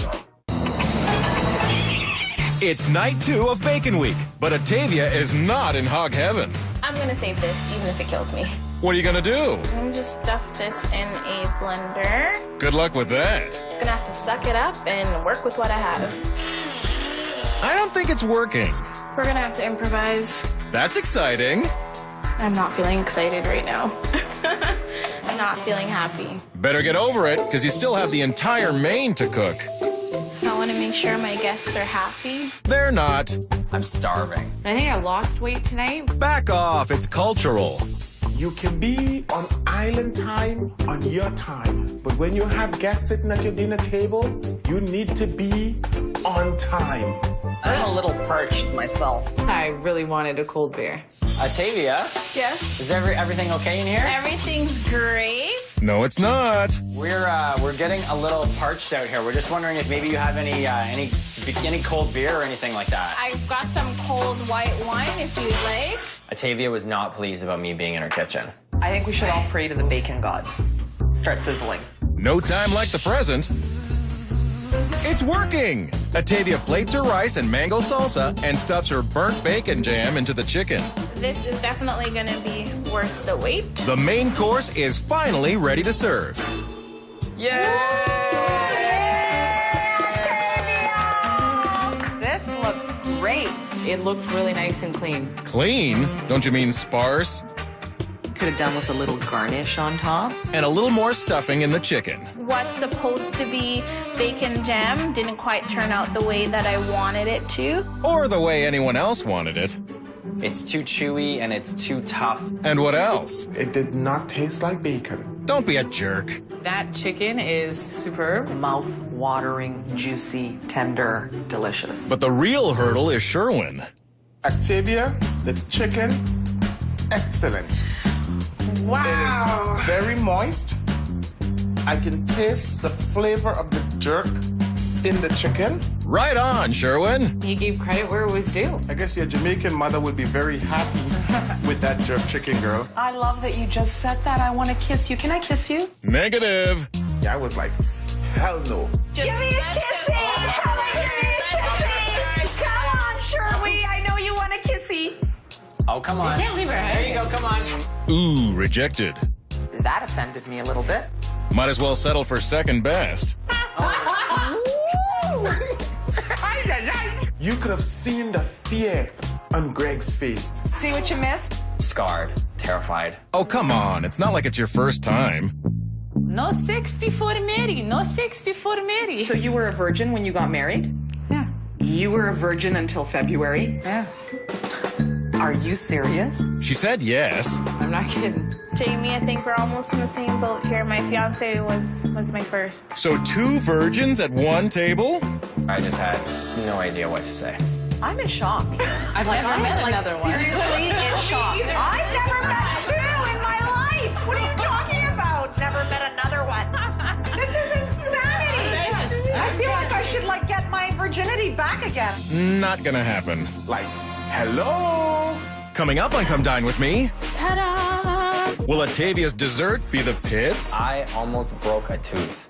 It's night 2 of Bacon Week, but Atavia is not in hog heaven. I'm gonna save this, even if it kills me. What are you gonna do? I'm gonna just stuff this in a blender. Good luck with that. Gonna have to suck it up and work with what I have. I don't think it's working. We're gonna have to improvise. That's exciting. I'm not feeling excited right now. I'm not feeling happy. Better get over it, because you still have the entire main to cook. I want to make sure my guests are happy. They're not. I'm starving. I think I lost weight tonight. Back off, it's cultural. You can be on island time on your time, but when you have guests sitting at your dinner table, you need to be on time. I'm a little parched myself. I really wanted a cold beer. Atavia, Yes. is everything okay in here? Everything's great. No, it's not. We're getting a little parched out here. We're just wondering if maybe you have any cold beer or anything like that. I've got some cold white wine if you'd like. Atavia was not pleased about me being in her kitchen. I think we should all pray to the bacon gods. Start sizzling. No time like the present. It's working! Atavia plates her rice and mango salsa and stuffs her burnt bacon jam into the chicken. This is definitely going to be worth the wait. The main course is finally ready to serve. This looks great. It looked really nice and clean. Clean? Don't you mean sparse? Could have done with a little garnish on top. And a little more stuffing in the chicken. What's supposed to be bacon jam didn't quite turn out the way that I wanted it to. Or the way anyone else wanted it. It's too chewy and it's too tough. And what else? It did not taste like bacon. Don't be a jerk. That chicken is superb. Mouth-watering, juicy, tender, delicious. But the real hurdle is Sherwin. Atavia, the chicken, excellent. Wow. It is very moist. I can taste the flavor of the jerk in the chicken. Right on, Sherwin. He gave credit where it was due. I guess your Jamaican mother would be very happy with that jerk chicken, girl. I love that you just said that. I want to kiss you. Can I kiss you? Negative. Yeah, I was like, hell no. Give me a kissy! Come on, give me a kissy! Come on, Sherwin. I know you want a kissy. Oh, come on. You can't leave her. There you go, come on. Ooh, rejected. That offended me a little bit. Might as well settle for second best. You could have seen the fear on Greg's face. See what you missed? Scarred, terrified. Oh, come on. It's not like it's your first time. No sex before married. No sex before married. So you were a virgin when you got married? Yeah. You were a virgin until February? Yeah. Are you serious? She said yes. I'm not kidding. Jamie, I think we're almost in the same boat here. My fiance was my first. So 2 virgins at one table? I just had no idea what to say. I'm in shock. I've never met another one. Seriously, in shock. I've never met 2 in my life. What are you talking about? Never met another one. This is insanity. I feel like I should get my virginity back again. Not gonna happen. Like, hello? Coming up on Come Dine With Me, Ta-da! will Atavia's dessert be the pits? I almost broke a tooth.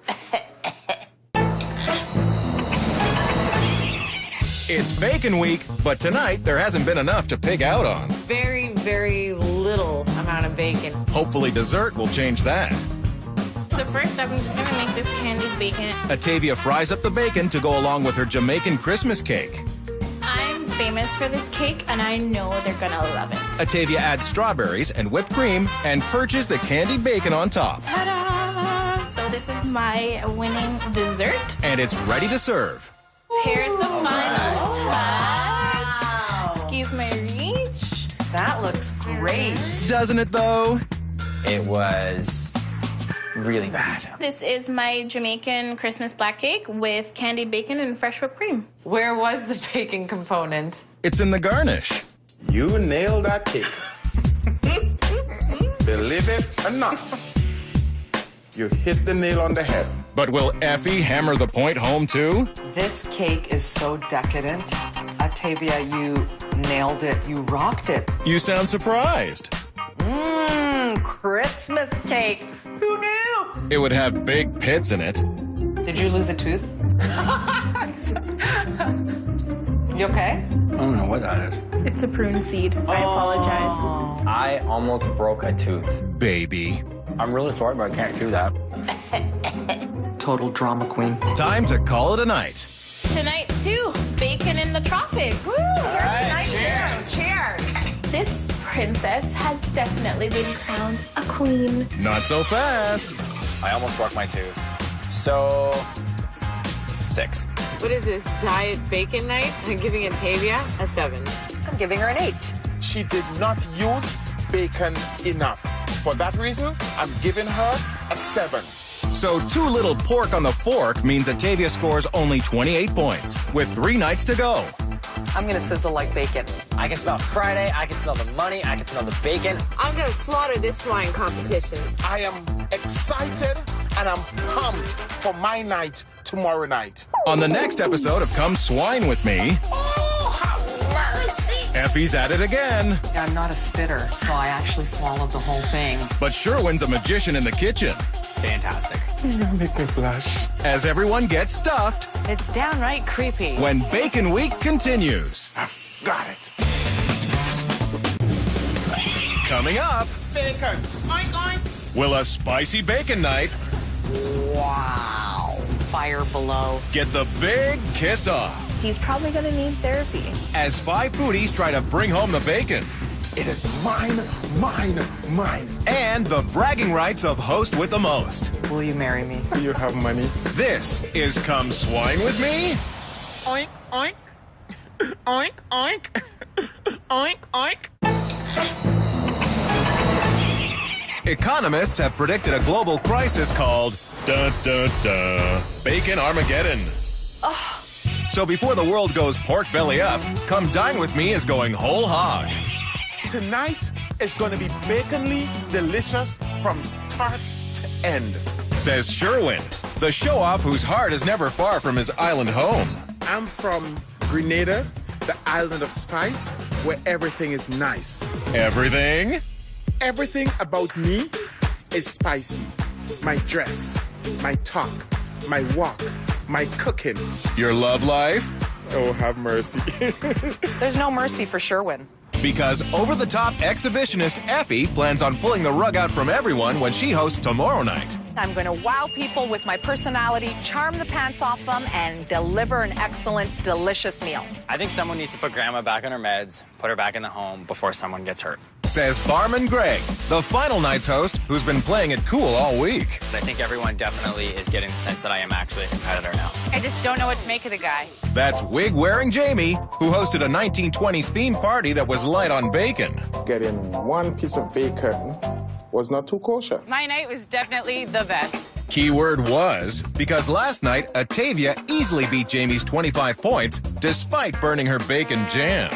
It's Bacon Week, but tonight there hasn't been enough to pig out on. Very, very little amount of bacon. Hopefully dessert will change that. So first up, I'm just gonna make this candied bacon. Atavia fries up the bacon to go along with her Jamaican Christmas cake. I'm famous for this cake, and I know they're gonna love it. Atavia adds strawberries and whipped cream and perches the candied bacon on top. Ta-da! So this is my winning dessert. And it's ready to serve. Here's the final touch. Excuse my reach. That looks great. Doesn't it though? It was really bad. This is my Jamaican Christmas black cake with candied bacon and fresh whipped cream. Where was the bacon component? It's in the garnish. You nailed that cake. Believe it or not, you hit the nail on the head. But will Effie hammer the point home too? This cake is so decadent. Atavia, you nailed it. You rocked it. You sound surprised. Christmas cake. Who knew? It would have big pits in it. Did you lose a tooth? You okay? I don't know what that is. It's a prune seed. I apologize. I almost broke a tooth. Baby. I'm really sorry, but I can't do that. Total drama queen. Time to call it a night. Tonight, too, bacon in the tropics. Woo! Here's tonight. Cheers. Cheers. This princess has definitely been crowned a queen. Not so fast. I almost broke my tooth. So, 6. What is this, diet bacon night? I'm giving Atavia a 7. I'm giving her an 8. She did not use bacon enough. For that reason, I'm giving her a 7. So too little pork on the fork means Atavia scores only 28 points, with 3 nights to go. I'm gonna sizzle like bacon. I can smell Friday, I can smell the money, I can smell the bacon. I'm gonna slaughter this swine competition. I am excited and I'm pumped for my night tomorrow night. On the next episode of Come Swine With Me, Oh, have mercy! Effie's at it again. Yeah, I'm not a spitter, so I actually swallowed the whole thing. But Sherwin's a magician in the kitchen. Fantastic. You're gonna make me blush. As everyone gets stuffed It's downright creepy. when Bacon Week continues. I've got it. Coming up, Bacon. Oink, oink. will a spicy bacon night Wow. Fire below. get the big kiss off? He's probably gonna need therapy. As 5 foodies try to bring home the bacon. It is mine, mine, mine. And the bragging rights of host with the most. Will you marry me? Do you have money? This is Come Swine With Me. Oink, oink. Oink, oink. Oink, oink. Economists have predicted a global crisis called Bacon Armageddon. So before the world goes pork belly up, Come Dine With Me is going whole hog. Tonight is going to be baconly delicious from start to end. Says Sherwin, the show-off whose heart is never far from his island home. I'm from Grenada, the island of spice, where everything is nice. Everything? Everything about me is spicy. My dress, my talk, my walk, my cooking. Your love life? Oh, have mercy. There's no mercy for Sherwin. Because over-the-top exhibitionist Effie plans on pulling the rug out from everyone when she hosts tomorrow night. I'm going to wow people with my personality, charm the pants off them, and deliver an excellent, delicious meal. I think someone needs to put Grandma back on her meds, put her back in the home before someone gets hurt. Says Barman Greg, the final night's host who's been playing it cool all week. I think everyone definitely is getting the sense that I am actually a competitor now. I just don't know what to make of the guy. That's wig-wearing Jamie, who hosted a 1920s themed party that was light on bacon. Getting one piece of bacon was not too kosher. My night was definitely the best. Keyword was, because last night, Atavia easily beat Jamie's 25 points despite burning her bacon jam.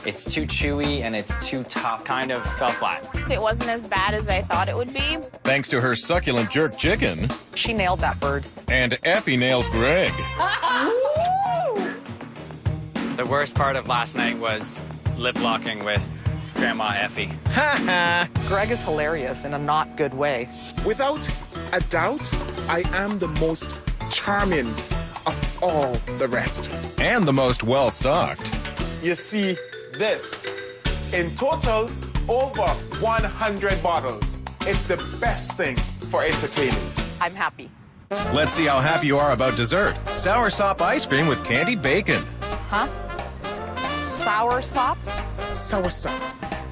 It's too chewy and it's too tough, kind of fell flat. It wasn't as bad as I thought it would be. Thanks to her succulent jerk chicken. She nailed that bird. And Effie nailed Greg. The worst part of last night was lip-locking with Grandma Effie. Ha ha! Greg is hilarious in a not good way. Without a doubt, I am the most charming of all the rest. And the most well-stocked. You see this. In total, over 100 bottles. It's the best thing for entertaining. I'm happy. Let's see how happy you are about dessert. Sour sop ice cream with candied bacon. Huh? Sour sop? Sour sop.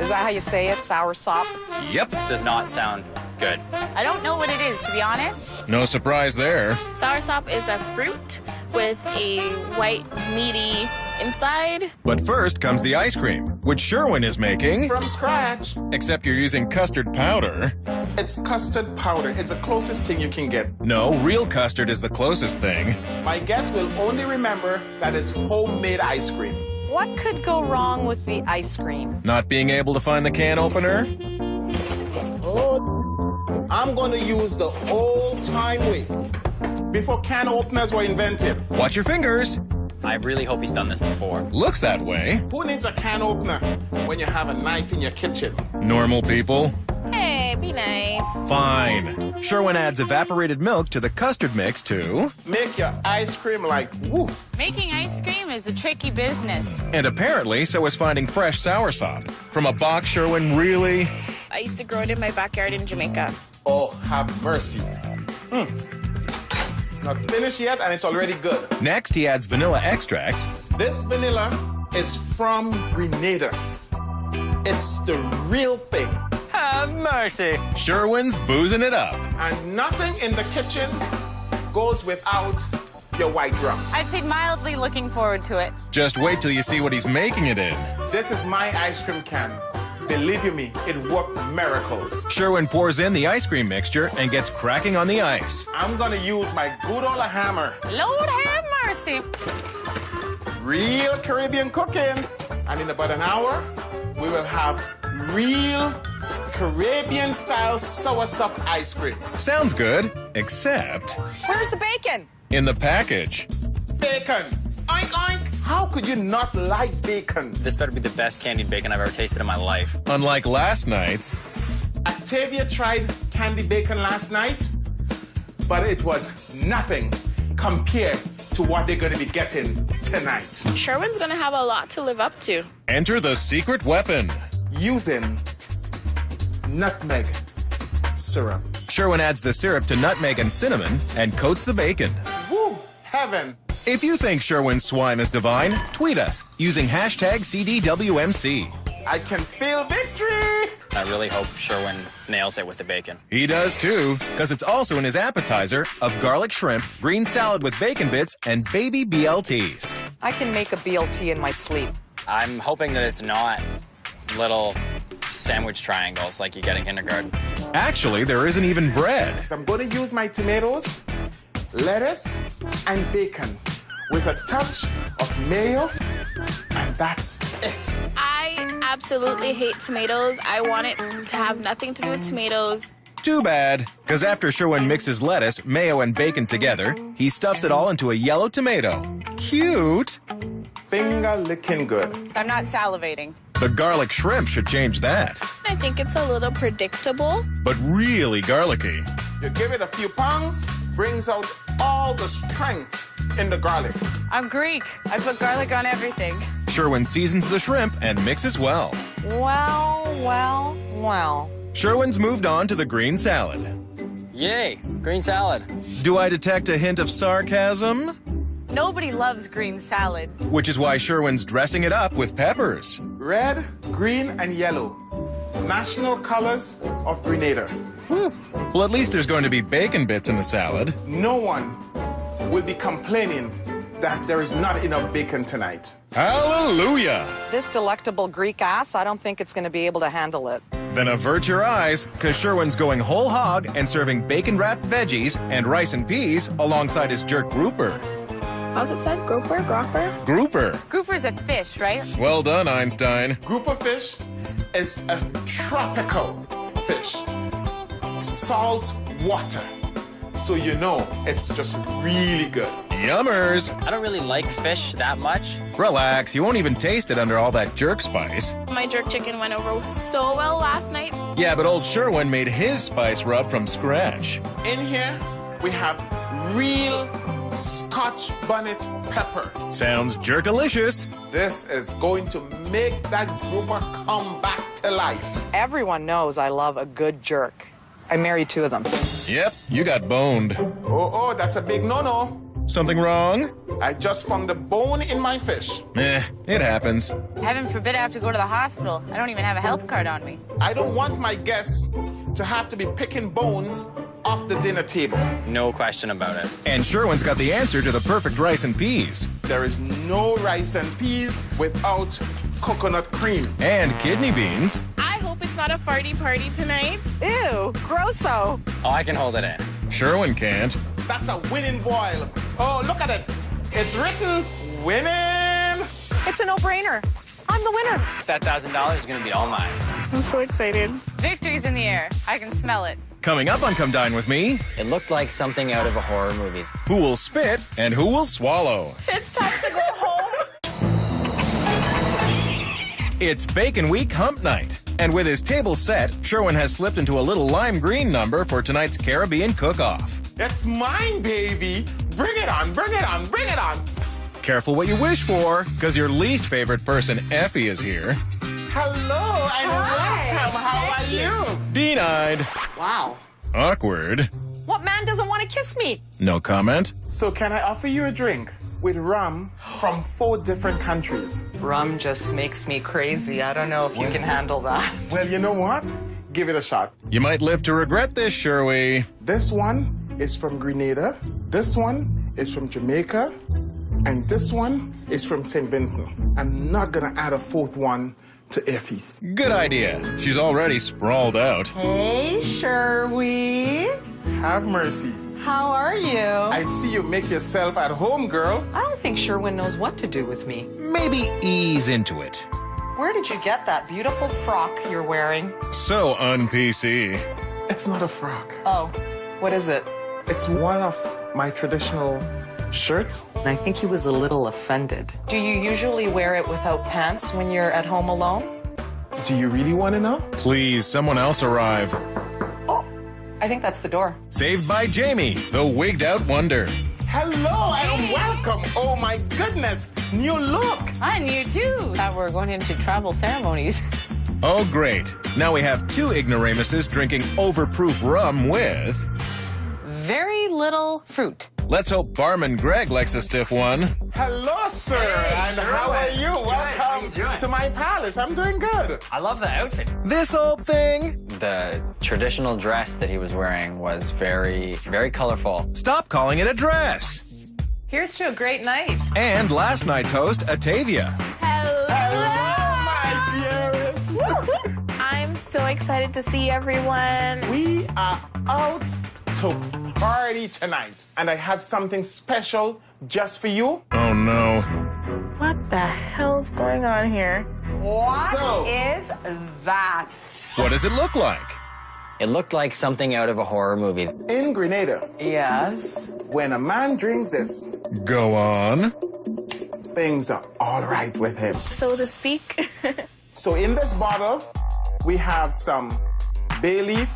Is that how you say it, sour sop? Yep. Does not sound good. I don't know what it is, to be honest. No surprise there. Soursop is a fruit with a white, meaty inside. But first comes the ice cream, which Sherwin is making. From scratch. Except you're using custard powder. It's custard powder. It's the closest thing you can get. No, real custard is the closest thing. My guests will only remember that it's homemade ice cream. What could go wrong with the ice cream? Not being able to find the can opener? Oh, I'm going to use the old-time way. Before can openers were invented. Watch your fingers. I really hope he's done this before. Looks that way. Who needs a can opener when you have a knife in your kitchen? Normal people. Hey, be nice. Fine. Sherwin adds evaporated milk to the custard mix to... Make your ice cream like woo. Making ice cream is a tricky business. And apparently, so is finding fresh soursop. From a box, Sherwin, really? I used to grow it in my backyard in Jamaica. Oh, have mercy. It's not finished yet, and it's already good. Next, he adds vanilla extract. This vanilla is from Grenada. It's the real thing. Have mercy. Sherwin's boozing it up. And nothing in the kitchen goes without your white rum. I'd say mildly looking forward to it. Just wait till you see what he's making it in. This is my ice cream can. Believe you me, it worked miracles. Sherwin pours in the ice cream mixture and gets cracking on the ice. I'm gonna use my good old hammer. Lord have mercy. Real Caribbean cooking. And in about an hour, we will have real Caribbean-style soursop ice cream. Sounds good, except... Where's the bacon? in the package. Bacon. Oink, oink. How could you not like bacon? This better be the best candied bacon I've ever tasted in my life. Unlike last night's. Atavia tried candy bacon last night, but it was nothing compared to what they're going to be getting tonight. Sherwin's going to have a lot to live up to. Enter the secret weapon. Using nutmeg syrup. Sherwin adds the syrup to nutmeg and cinnamon and coats the bacon. Woo! Heaven! If you think Sherwin's swine is divine, tweet us using hashtag CDWMC. I can feel victory! I really hope Sherwin nails it with the bacon. He does too, because it's also in his appetizer of garlic shrimp, green salad with bacon bits, and baby BLTs. I can make a BLT in my sleep. I'm hoping that it's not little sandwich triangles like you get in kindergarten. Actually, there isn't even bread. I'm going to use my tomatoes, lettuce, and bacon with a touch of mayo, and that's it. I absolutely hate tomatoes. I want it to have nothing to do with tomatoes. Too bad, because after Sherwin mixes lettuce, mayo, and bacon together, he stuffs it all into a yellow tomato. Cute! Finger licking good. I'm not salivating. The garlic shrimp should change that. I think it's a little predictable. But really garlicky. You give it a few pounds, brings out all the strength in the garlic. I'm Greek. I put garlic on everything. Sherwin seasons the shrimp and mixes well. Well. Sherwin's moved on to the green salad. Yay, green salad. Do I detect a hint of sarcasm? Nobody loves green salad. Which is why Sherwin's dressing it up with peppers. Red, green, and yellow. National colors of Grenada. Well, at least there's going to be bacon bits in the salad. No one will be complaining that there is not enough bacon tonight. Hallelujah! This delectable Greek ass, I don't think it's going to be able to handle it. Then avert your eyes, because Sherwin's going whole hog and serving bacon-wrapped veggies and rice and peas alongside his jerk grouper. How's it said? Grouper? Groffer? Grouper. Grouper's a fish, right? Well done, Einstein. Grouper fish is a tropical fish. Salt water. So you know it's just really good. Yummers. I don't really like fish that much. Relax, you won't even taste it under all that jerk spice. My jerk chicken went over so well last night. Yeah, but old Sherwin made his spice rub from scratch. In here, we have real Scotch bonnet pepper. Sounds jerkalicious. This is going to make that grouper come back to life. Everyone knows I love a good jerk. I married 2 of them. Yep, you got boned. Oh, that's a big no-no. Something wrong? I just found a bone in my fish. It happens. Heaven forbid I have to go to the hospital. I don't even have a health card on me. I don't want my guests to have to be picking bones off the dinner table. No question about it. And Sherwin's got the answer to the perfect rice and peas. There is no rice and peas without coconut cream. And kidney beans. I hope it's not a farty party tonight. Ew, grosso. Oh, I can hold it in. Sherwin can't. That's a winning boil. Oh, look at it. It's written winning. It's a no-brainer. I'm the winner. That $1,000 is going to be all mine. I'm so excited. Victory's in the air. I can smell it. Coming up on Come Dine With Me, It looked like something out of a horror movie. who will spit and who will swallow? It's time to go home. It's Bacon Week Hump Night. And with his table set, Sherwin has slipped into a little lime green number for tonight's Caribbean cook-off. It's mine, baby. Bring it on, bring it on, bring it on. Careful what you wish for, because your least favorite person, Effie, is here. Hello and welcome. How are you? Denied. Wow. Awkward. What man doesn't want to kiss me? No comment. So can I offer you a drink with rum from 4 different countries? Rum just makes me crazy. I don't know if you can handle that. Well, you know what? Give it a shot. You might live to regret this, Sherwin. This one is from Grenada. This one is from Jamaica. And this one is from St. Vincent. I'm not gonna add a 4th one to Effie's. Good idea. She's already sprawled out. Hey, Sherwin. Have mercy. How are you? I see you make yourself at home, girl. I don't think Sherwin knows what to do with me. Maybe ease into it. Where did you get that beautiful frock you're wearing? So un-PC. It's not a frock. Oh, what is it? It's one of my traditional shirts. I think he was a little offended. Do you usually wear it without pants when you're at home alone? Do you really want to know? Please, someone else arrive. Oh, I think that's the door. Saved by Jamie, the wigged-out wonder. Hello and welcome. Oh my goodness, new look. And you too. Thought we were going into tribal ceremonies. Oh, great. Now we have 2 ignoramuses drinking overproof rum with... Very little fruit. Let's hope Barman Greg likes a stiff one. Hello, sir. And how are you? Welcome to my palace. I'm doing good. I love the outfit. This old thing? The traditional dress that he was wearing was very, very colorful. Stop calling it a dress. Here's to a great night. And last night's host, Atavia. My dearest. I'm so excited to see everyone. We are out to party tonight. And I have something special just for you. Oh, Oh, no. What the hell's going on here? What is that? What does it look like? It looked like something out of a horror movie. In Grenada, Yes. when a man drinks this, Go on. things are all right with him. So to speak. So in this bottle, we have some bay leaf,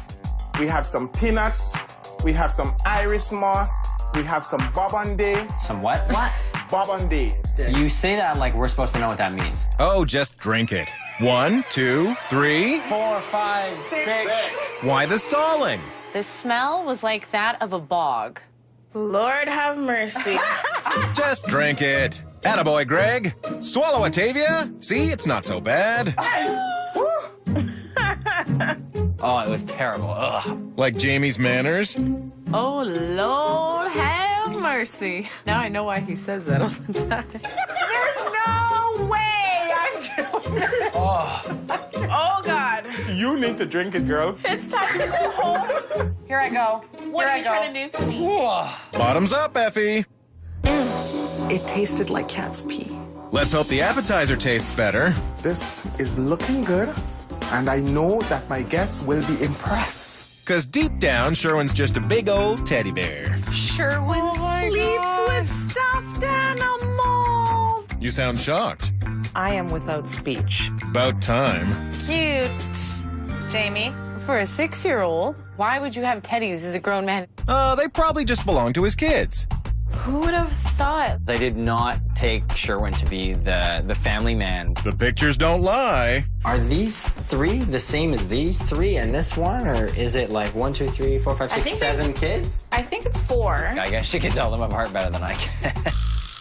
we have some peanuts, we have some Irish moss, we have some Bobonday. Some what? What? Bobonday. You say that like we're supposed to know what that means. Oh, just drink it. 1, 2, 3. 4, 5, 6. Why the stalling? The smell was like that of a bog. Lord have mercy. Just drink it. Attaboy, Greg. Swallow, Atavia. See, it's not so bad. Oh, it was terrible. Ugh. Like Jamie's manners? Oh, Lord have mercy. Now I know why he says that all the time. There's no way I'm doing this. Oh, God. You need to drink it, girl. It's time to go home. Here I go. What are you trying to do to me? Bottoms up, Effie. It tasted like cat's pee. Let's hope the appetizer tastes better. This is looking good, and I know that my guests will be impressed. Because deep down, Sherwin's just a big old teddy bear. Sherwin sleeps with stuffed animals. You sound shocked. I am without speech. About time. Cute. Jamie? For a 6-year-old, why would you have teddies as a grown man? They probably just belong to his kids. Who would have thought? I did not take Sherwin to be the family man. The pictures don't lie. Are these 3 the same as these 3 and this one? Or is it like 1, 2, 3, 4, 5, 6, 7 kids? I think it's 4. I guess she can tell them apart better than I can.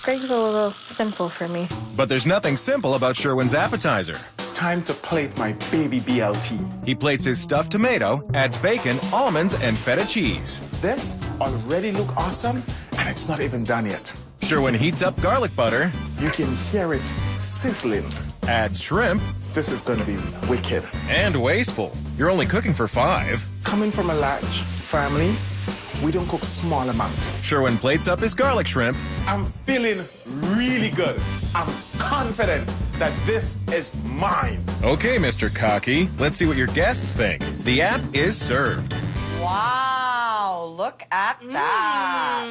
Greg's a little simple for me. But there's nothing simple about Sherwin's appetizer. It's time to plate my baby BLT. He plates his stuffed tomato, adds bacon, almonds, and feta cheese. This already look awesome, and it's not even done yet. Sherwin heats up garlic butter, You can hear it sizzling. adds shrimp, This is gonna be wicked. and wasteful. You're only cooking for 5. Coming from a large family, we don't cook small amount. Sherwin plates up his garlic shrimp, I'm feeling really good. I'm confident that this is mine. Okay, Mr. Cocky, let's see what your guests think. The app is served. Wow, look at that.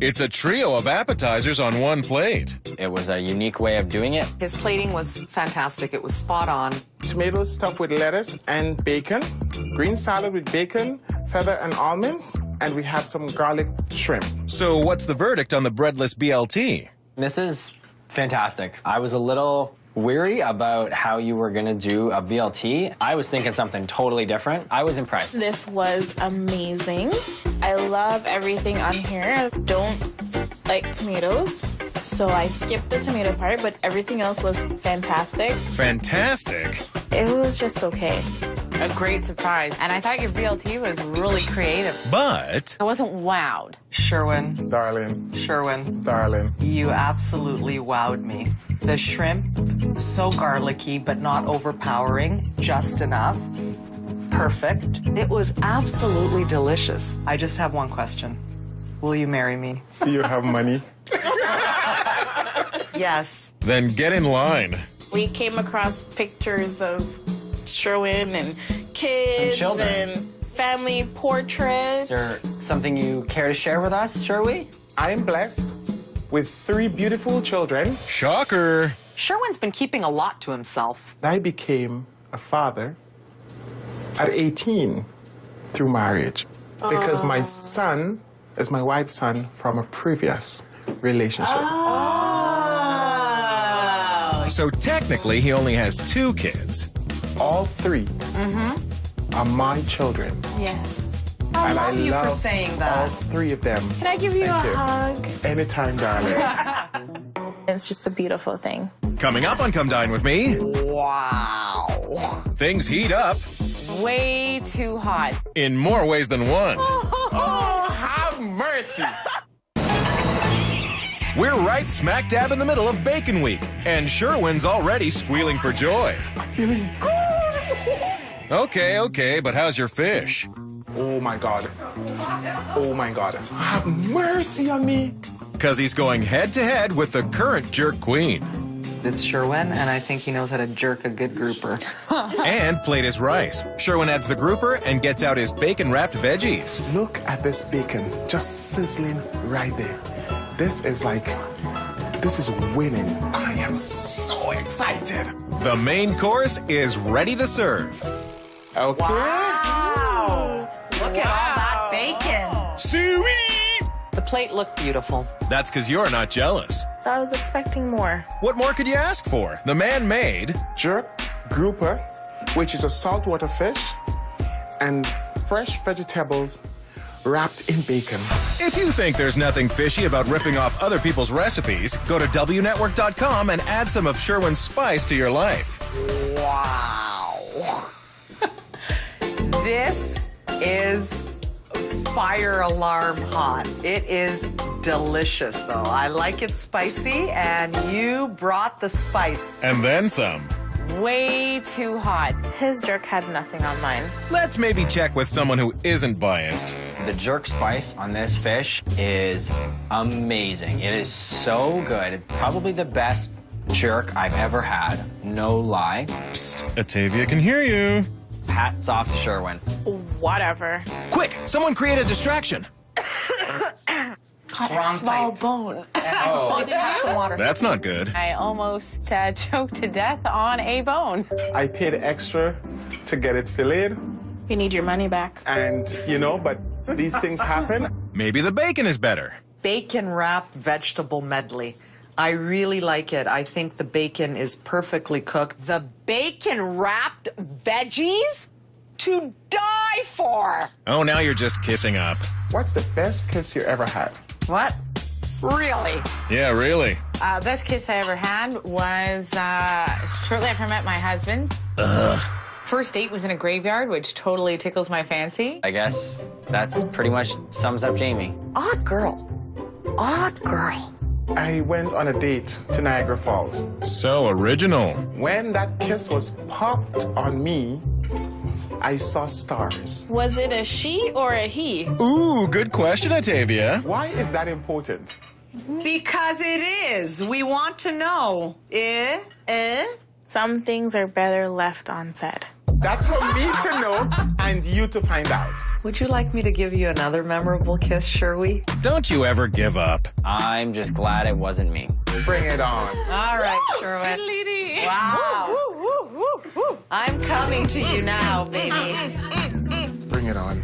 It's a trio of appetizers on one plate. It was a unique way of doing it. His plating was fantastic. It was spot on. Tomatoes stuffed with lettuce and bacon, green salad with bacon, feather and almonds, and we have some garlic shrimp. So what's the verdict on the breadless BLT? This is fantastic. I was a little weary about how you were going to do a BLT. I was thinking something totally different. I was impressed. This was amazing. I love everything on here. I don't like tomatoes, so I skipped the tomato part, but everything else was fantastic. Fantastic. It was just okay. A great surprise. And I thought your BLT was really creative. But I wasn't wowed. Sherwin, Darling, Sherwin, darling. you absolutely wowed me. The shrimp, so garlicky, but not overpowering, just enough. Perfect. It was absolutely delicious. I just have one question. Will you marry me? Do you have money? Yes. then get in line. We came across pictures of Sherwin and kids Some children. and family portraits. Is there something you care to share with us, Sherwin? I'm blessed with 3 beautiful children. Shocker. Sherwin's been keeping a lot to himself. I became a father at 18 through marriage because my son is my wife's son from a previous relationship. So technically, he only has 2 kids. All 3 are my children. Yes. I And love you for saying all that. 3 of them. Can I give you Thank a you. hug? Anytime, darling. It's just a beautiful thing. Coming up on Come Dine With Me, Wow. things heat up Way too hot. in more ways than one. Oh, have mercy. We're right smack dab in the middle of Bacon Week, and Sherwin's already squealing for joy. Feeling good. Okay, but how's your fish? Oh, my God. Oh, my God. Have mercy on me. Because he's going head-to-head with the current jerk queen. It's Sherwin, and I think he knows how to jerk a good grouper. And plate his rice. Sherwin adds the grouper and gets out his bacon-wrapped veggies. Look at this bacon just sizzling right there. This is winning. I am so excited. The main course is ready to serve. Okay. Wow! Look at all that bacon. Sweet! The plate looked beautiful. That's because you're not jealous. So I was expecting more. What more could you ask for? The man made Jerk grouper, which is a saltwater fish, and fresh vegetables wrapped in bacon. If you think there's nothing fishy about ripping off other people's recipes, go to WNetwork.com and add some of Sherwin's spice to your life. Wow. This is fire alarm hot. It is delicious, though. I like it spicy, and you brought the spice. And then some. Way too hot. His jerk had nothing on mine. Let's maybe check with someone who isn't biased. The jerk spice on this fish is amazing. It is so good. It's probably the best jerk I've ever had. No lie. Psst, Atavia can hear you. Hats off to Sherwin. Whatever. Quick, someone create a distraction. Got a small bone. Oh, have some water. That's not good. I almost choked to death on a bone. I paid extra to get it filleted, You need your money back. and but these things happen. Maybe the bacon is better. Bacon-wrapped vegetable medley. I really like it. I think the bacon is perfectly cooked. The bacon-wrapped veggies? To die for! Oh, now you're just kissing up. What's the best kiss you ever had? What? Really? Yeah, really. Best kiss I ever had was shortly after I met my husband. Ugh. First date was in a graveyard, which totally tickles my fancy. I guess that's pretty much sums up Jamie. Odd girl. Odd girl. I went on a date to Niagara Falls. So original. When that kiss was popped on me, I saw stars. Was it a she or a he? Ooh, good question, Atavia. Why is that important? Because it is. We want to know. Some things are better left unsaid. That's for me to know and you to find out. Would you like me to give you another memorable kiss, Sherwin? Don't you ever give up. I'm just glad it wasn't me. Bring it on. All right, Sherwin. Wow. I'm coming to you now, baby. Bring it on.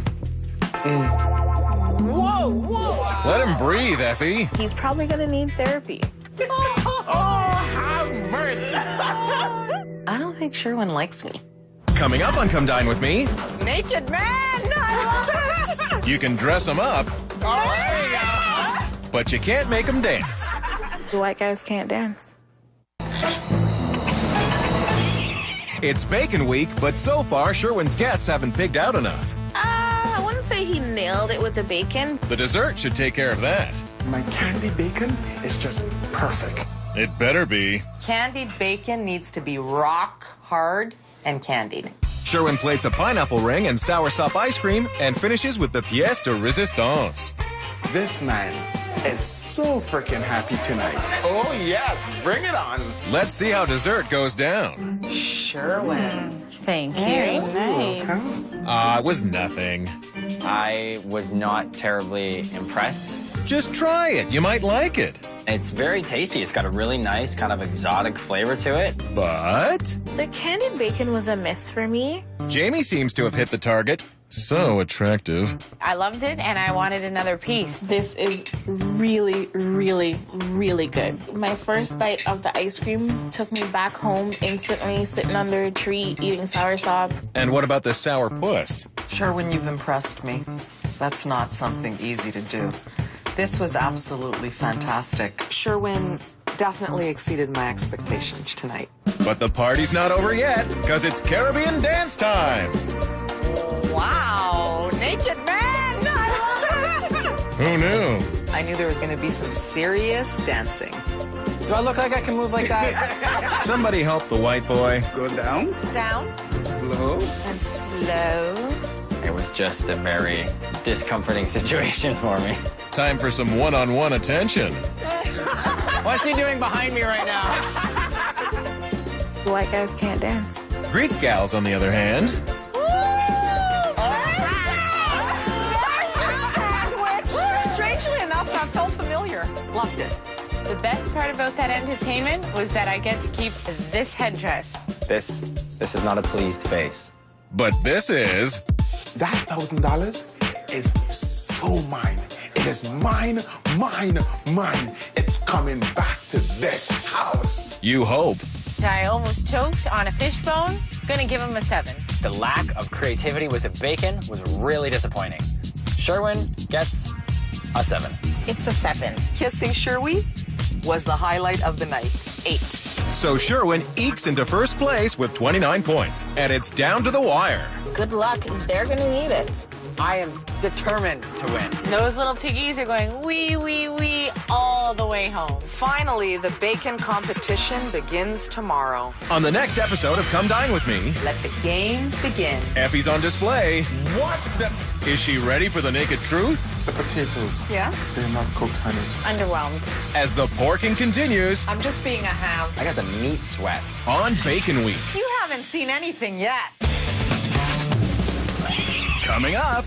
Whoa, whoa. Let him breathe, Effie. He's probably gonna need therapy. Oh, have mercy. I don't think Sherwin likes me. Coming up on Come Dine With Me, Naked man! I love it! you can dress him up, but you can't make him dance. The white guys can't dance. It's Bacon Week, but so far, Sherwin's guests haven't pigged out enough. I wouldn't say he nailed it with the bacon. The dessert should take care of that. My candy bacon is just perfect. It better be. Candied bacon needs to be rock hard and candied. Sherwin plates a pineapple ring and soursop ice cream and finishes with the pièce de résistance. This man is so freaking happy tonight. Oh, yes, bring it on. Let's see how dessert goes down. Sherwin. Thank you. Very nice. It was nothing. I was not terribly impressed. Just try it. You might like it. It's very tasty. It's got a really nice kind of exotic flavor to it. But The candied bacon was a miss for me. Jamie seems to have hit the target. So attractive. I loved it, and I wanted another piece. This is really, really, really good. My first bite of the ice cream took me back home instantly, sitting under a tree, eating soursop. And what about the sour puss? Sherwin, you've impressed me. That's not something easy to do. This was absolutely fantastic. Sherwin definitely exceeded my expectations tonight. But the party's not over yet, because it's Caribbean dance time. Wow, naked man! I love it! Who knew? I knew there was going to be some serious dancing. Do I look like I can move like that? Somebody help the white boy. Go down. Down. Slow. And slow. It was just a very discomforting situation for me. Time for some one-on-one attention. What's he doing behind me right now? White guys can't dance. Greek gals, on the other hand, Strangely enough, that felt familiar. Loved it. The best part about that entertainment was that I get to keep this headdress. This is not a pleased face. but this is... That $1,000 is so mine. It is mine, mine, mine. It's coming back to this house. You hope. I almost choked on a fishbone. Gonna give him a 7. The lack of creativity with the bacon was really disappointing. Sherwin gets a 7. It's a 7. Kissing Sherwin was the highlight of the night. 8. So Sherwin ekes into first place with 29 points, and it's down to the wire. Good luck. They're gonna need it. I am determined to win. Those little piggies are going wee, wee, wee all the way home. Finally, the bacon competition begins tomorrow. On the next episode of Come Dine With Me, Let the games begin. Effie's on display. What the... Is she ready for the naked truth? The potatoes. Yeah? They're not cooked, honey. Underwhelmed. As the porking continues I'm just being a ham. I got the meat sweats. on Bacon Week. You haven't seen anything yet. Coming up,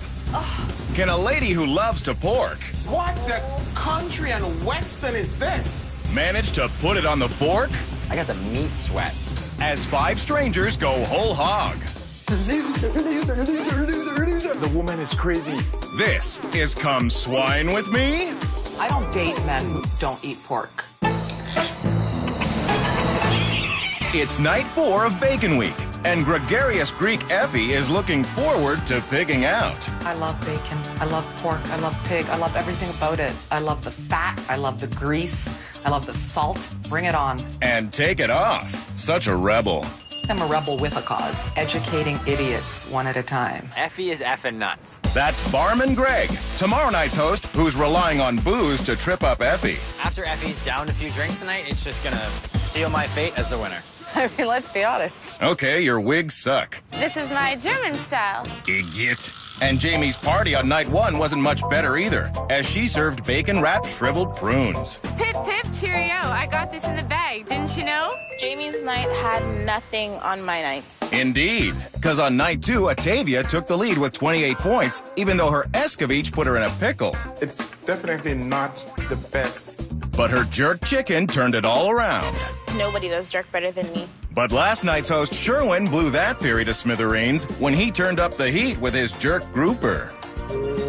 can a lady who loves to pork What the country and western is this? manage to put it on the fork? I got the meat sweats. As 5 strangers go whole hog. Loser. The woman is crazy. This is Come Swine With Me. I don't date men who don't eat pork. It's night 4 of Bacon Week, and gregarious Greek Effie is looking forward to pigging out. I love bacon. I love pork. I love pig. I love everything about it. I love the fat. I love the grease. I love the salt. Bring it on. And take it off. Such a rebel. I'm a rebel with a cause, educating idiots one at a time. Effie is effing nuts. That's Barman Greg, tomorrow night's host, who's relying on booze to trip up Effie. After Effie's downed a few drinks tonight, it's just gonna seal my fate as the winner. I mean, let's be honest. Okay, your wigs suck. This is my German style. Idiot. And Jamie's party on night 1 wasn't much better either, as she served bacon-wrapped shriveled prunes. Pip, pip, cheerio. I got this in the bag, didn't you know? Jamie's night had nothing on my nights. Indeed, because on night 2, Atavia took the lead with 28 points, even though her Escovitch put her in a pickle. It's definitely not the best. But her jerk chicken turned it all around. Nobody does jerk better than me. But last night's host Sherwin blew that theory to smithereens when he turned up the heat with his jerk grouper.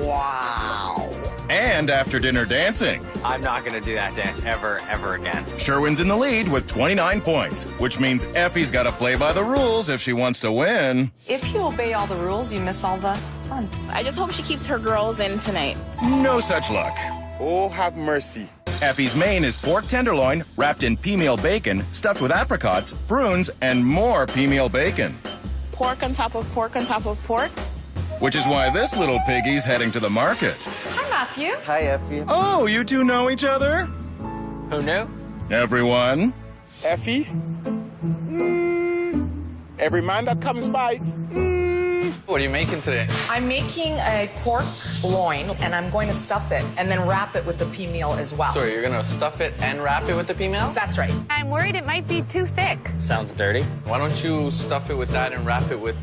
Wow. And after dinner dancing. I'm not gonna do that dance ever again. Sherwin's in the lead with 29 points, which means Effie's got to play by the rules if she wants to win. If you obey all the rules, you miss all the fun. I just hope she keeps her girls in tonight. No such luck. Oh, have mercy. Effie's main is pork tenderloin wrapped in pea meal bacon, stuffed with apricots, prunes, and more pea meal bacon. Pork on top of pork on top of pork. Which is why this little piggy's heading to the market. Hi, Matthew. Hi, Effie. Oh, you two know each other? Who knew? Everyone? Effie? Every man that comes by. What are you making today? I'm making a pork loin, and I'm going to stuff it and then wrap it with the pea meal as well. Sorry, you're gonna stuff it and wrap it with the pea meal? That's right. I'm worried it might be too thick. Sounds dirty. Why don't you stuff it with that and wrap it with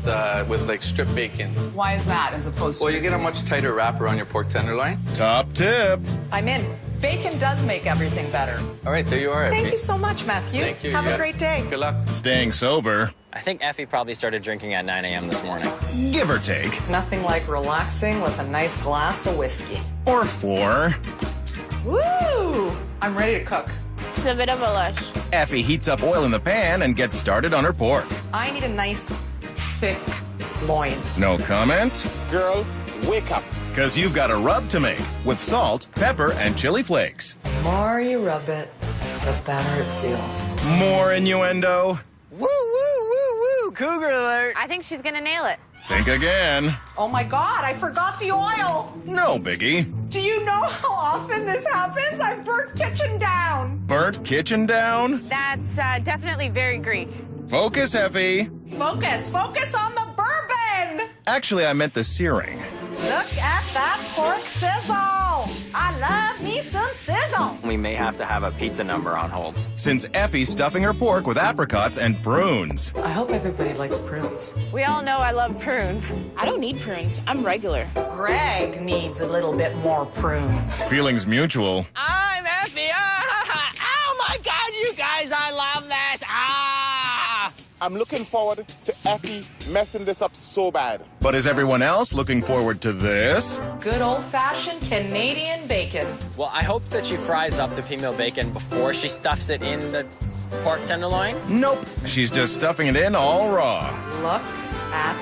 like strip bacon? Why is that as opposed to... Well, you get a much tighter wrap around your pork tenderloin. Top tip. I'm in. Bacon does make everything better. All right, there you are, Effie. Thank you so much, Matthew. Thank you. Have a great day. Good luck. Staying sober. I think Effie probably started drinking at 9 a.m. this morning. Give or take. Nothing like relaxing with a nice glass of whiskey. Or 4. Woo! I'm ready to cook. It's a bit of a lush. Effie heats up oil in the pan and gets started on her pork. I need a nice, thick loin. No comment? Girl, wake up. Because you've got a rub to make with salt, pepper, and chili flakes. The more you rub it, the better it feels. More innuendo. Woo, woo, woo, woo! Cougar alert! I think she's gonna nail it. Think again. Oh my God, I forgot the oil. No biggie. Do you know how often this happens? I've burnt kitchen down. Burnt kitchen down? That's definitely very Greek. Focus, Effie. Focus on the bourbon. Actually, I meant the searing. Look at that pork sizzle. I love me some sizzle. We may have to have a pizza number on hold. Since Effie's stuffing her pork with apricots and prunes. I hope everybody likes prunes. We all know I love prunes. I don't need prunes. I'm regular. Greg needs a little bit more prune. Feelings mutual. I'm Effie. Oh my God, you guys, I love this. I'm looking forward to Effie messing this up so bad. But is everyone else looking forward to this? Good old-fashioned Canadian bacon. Well, I hope that she fries up the female bacon before she stuffs it in the pork tenderloin. Nope. She's just stuffing it in all raw. Look at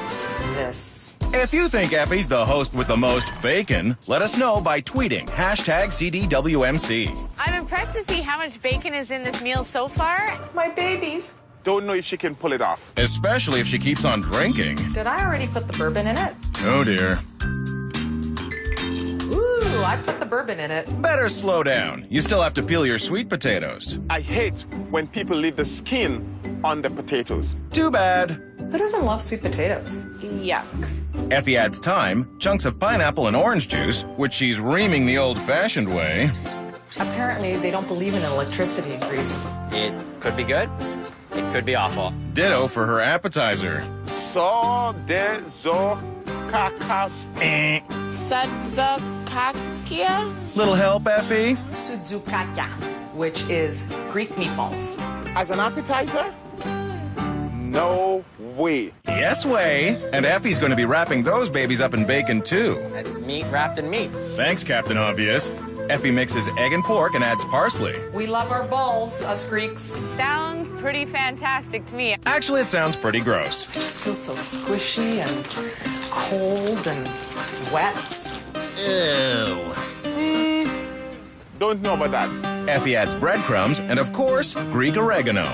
this. If you think Effie's the host with the most bacon, let us know by tweeting #CDWMC. I'm impressed to see how much bacon is in this meal so far. My babies. Don't know if she can pull it off. Especially if she keeps on drinking. Did I already put the bourbon in it? Oh dear. Ooh, I put the bourbon in it. Better slow down. You still have to peel your sweet potatoes. I hate when people leave the skin on the potatoes. Too bad. Who doesn't love sweet potatoes? Yuck. Effie adds thyme, chunks of pineapple and orange juice, which she's reaming the old-fashioned way. Apparently, they don't believe in electricity in Greece. It could be good. It could be awful. Ditto for her appetizer. Sadzakakia? Little help, Effie? Sudzukatya, which is Greek meatballs. As an appetizer? No way. Yes way. And Effie's going to be wrapping those babies up in bacon, too. That's meat wrapped in meat. Thanks, Captain Obvious. Effie mixes egg and pork and adds parsley. We love our balls, us Greeks. Sounds pretty fantastic to me. Actually, it sounds pretty gross. It just feels so squishy and cold and wet. Ew. Don't know about that. Effie adds breadcrumbs and, of course, Greek oregano.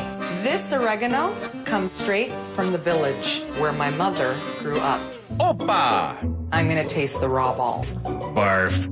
This oregano comes straight from the village where my mother grew up. Opa! I'm gonna taste the raw balls. Barf.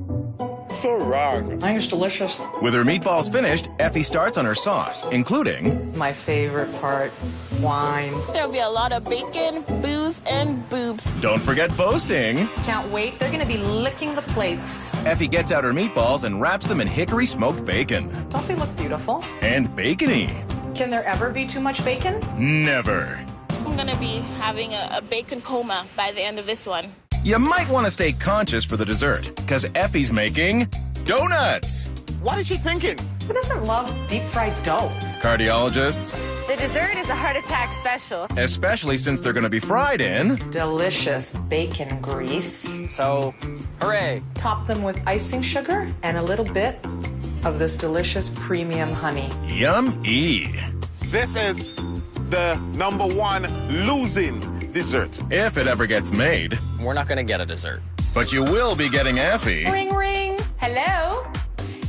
So wrong. I think it's delicious. With her meatballs finished, Effie starts on her sauce, including... My favorite part, wine. There'll be a lot of bacon, booze, and boobs. Don't forget boasting. Can't wait. They're gonna be licking the plates. Effie gets out her meatballs and wraps them in hickory smoked bacon. Don't they look beautiful? And bacony. Can there ever be too much bacon? Never. I'm gonna be having a bacon coma by the end of this one. You might want to stay conscious for the dessert, because Effie's making donuts. What is she thinking? Who doesn't love deep-fried dough? Cardiologists, The dessert is a heart attack special. especially since they're going to be fried in... Delicious bacon grease. So, hooray. Top them with icing sugar and a little bit of this delicious premium honey. Yum-y. This is the #1 losing dessert. If it ever gets made. We're not going to get a dessert. But you will be getting Effie. Ring, ring. Hello?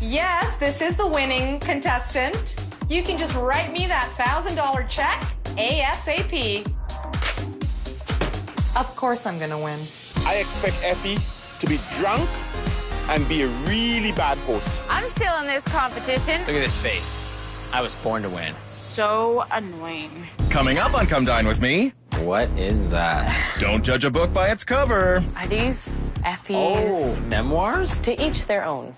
Yes, this is the winning contestant. You can just write me that $1,000 check ASAP. Of course I'm gonna win. I expect Effie to be drunk and be a really bad host. I'm still in this competition. Look at this face. I was born to win. So annoying. Coming up on Come Dine With Me, What is that? don't judge a book by its cover. Are these Effie's? Memoirs? To each their own.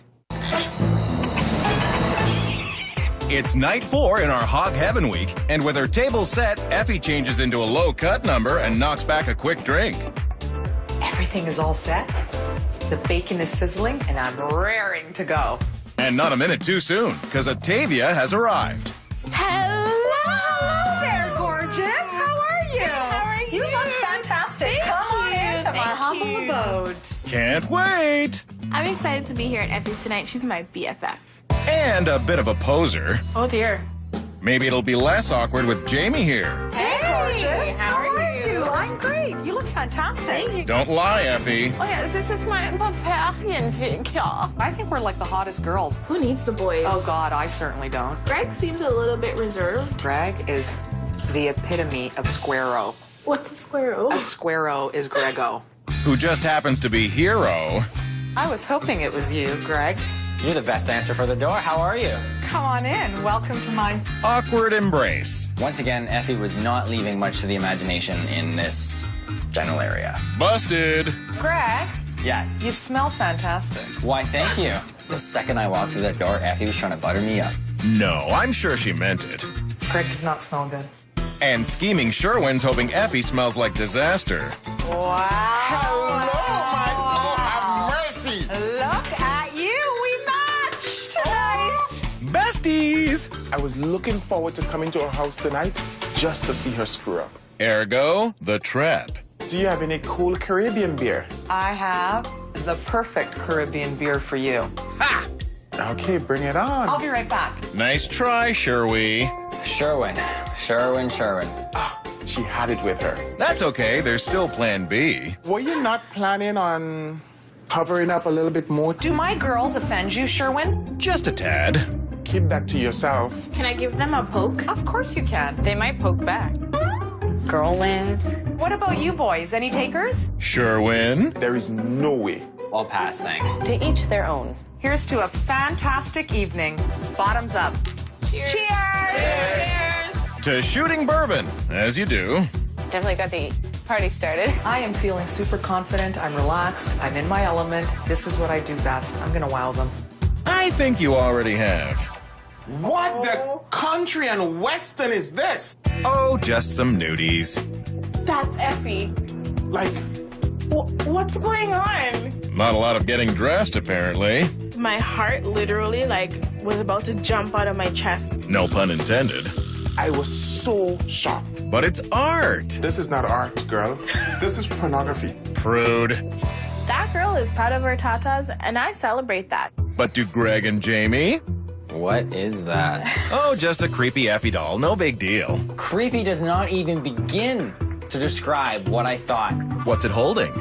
It's night 4 in our Hog Heaven week, and with her table set, Effie changes into a low-cut number and knocks back a quick drink. Everything is all set. The bacon is sizzling, and I'm raring to go. And not a minute too soon, because Atavia has arrived. Hello there, gorgeous. How are you? How are you? You look fantastic. Come on into my humble abode. Can't wait! I'm excited to be here at Effie's tonight. She's my BFF. And a bit of a poser. Oh dear. Maybe it'll be less awkward with Jamie here. Hey, gorgeous. how are you? I'm great. You look fantastic. Don't lie, Effie. Oh yes, this is my Bavarian figure. I think we're like the hottest girls. Who needs the boys? Oh God, I certainly don't. Greg seems a little bit reserved. Greg is the epitome of square-o. What's a squirrel? A square-o is Grego. Who just happens to be Hero. I was hoping it was you, Greg. You're the best answer for the door. How are you? Come on in. Welcome to my... Awkward embrace. Once again, Effie was not leaving much to the imagination in this general area. Busted. Greg, Yes. you smell fantastic. Why, thank you. The second I walked through that door, Effie was trying to butter me up. No, I'm sure she meant it. Greg does not smell good. And scheming Sherwin's hoping Effie smells like disaster. Wow. Hello, my have mercy. Look at you. We matched tonight. Besties! I was looking forward to coming to her house tonight just to see her screw up. Ergo, the trap. Do you have any cool Caribbean beer? I have the perfect Caribbean beer for you. Ha! Okay, bring it on. I'll be right back. Nice try, Sherwin. Sherwin. Ah, she had it with her. That's okay, there's still plan B. Were you not planning on covering up a little bit more? Do my girls offend you, Sherwin? Just a tad. Keep that to yourself. Can I give them a poke? Of course you can. They might poke back. Girl wins. What about you boys? Any takers? Sherwin? There is no way. I'll pass, thanks. To each their own. Here's to a fantastic evening. Bottoms up. Cheers. Cheers. To shooting bourbon, as you do. Definitely got the party started. I am feeling super confident. I'm relaxed. I'm in my element. This is what I do best. I'm going to wow them. I think you already have. What the country and western is this? Oh, just some nudies. That's Effie. Like, What's going on? Not a lot of getting dressed, apparently. My heart literally, was about to jump out of my chest. No pun intended. I was so shocked. But it's art. This is not art, girl. This is pornography. Prude. That girl is proud of her tatas, and I celebrate that. But do Greg and Jamie? What is that? Oh, just a creepy Effie doll. No big deal. Creepy does not even begin to describe what I thought. What's it holding?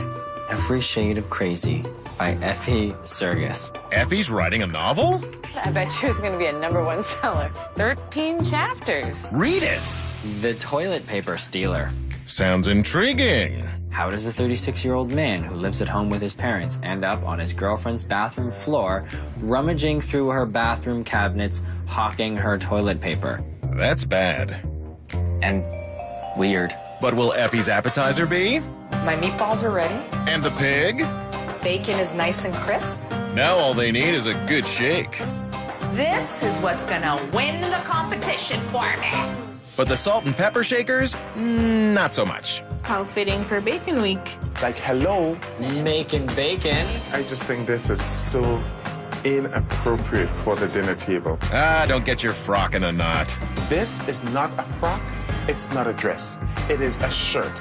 Every Shade of Crazy by Effie Tsergas. Effie's writing a novel? I bet you it's going to be a #1 seller. 13 chapters. Read it. The Toilet Paper Stealer. Sounds intriguing. How does a 36-year-old man who lives at home with his parents end up on his girlfriend's bathroom floor, rummaging through her bathroom cabinets, hawking her toilet paper? That's bad. And weird. But will Effie's appetizer be? My meatballs are ready. And the pig? Bacon is nice and crisp. Now all they need is a good shake. This is what's gonna win the competition for me. But the salt and pepper shakers? Not so much. How fitting for Bacon Week. Like, hello. Making bacon. I just think this is so inappropriate for the dinner table. Ah, don't get your frock in a knot. This is not a frock. It's not a dress. It is a shirt.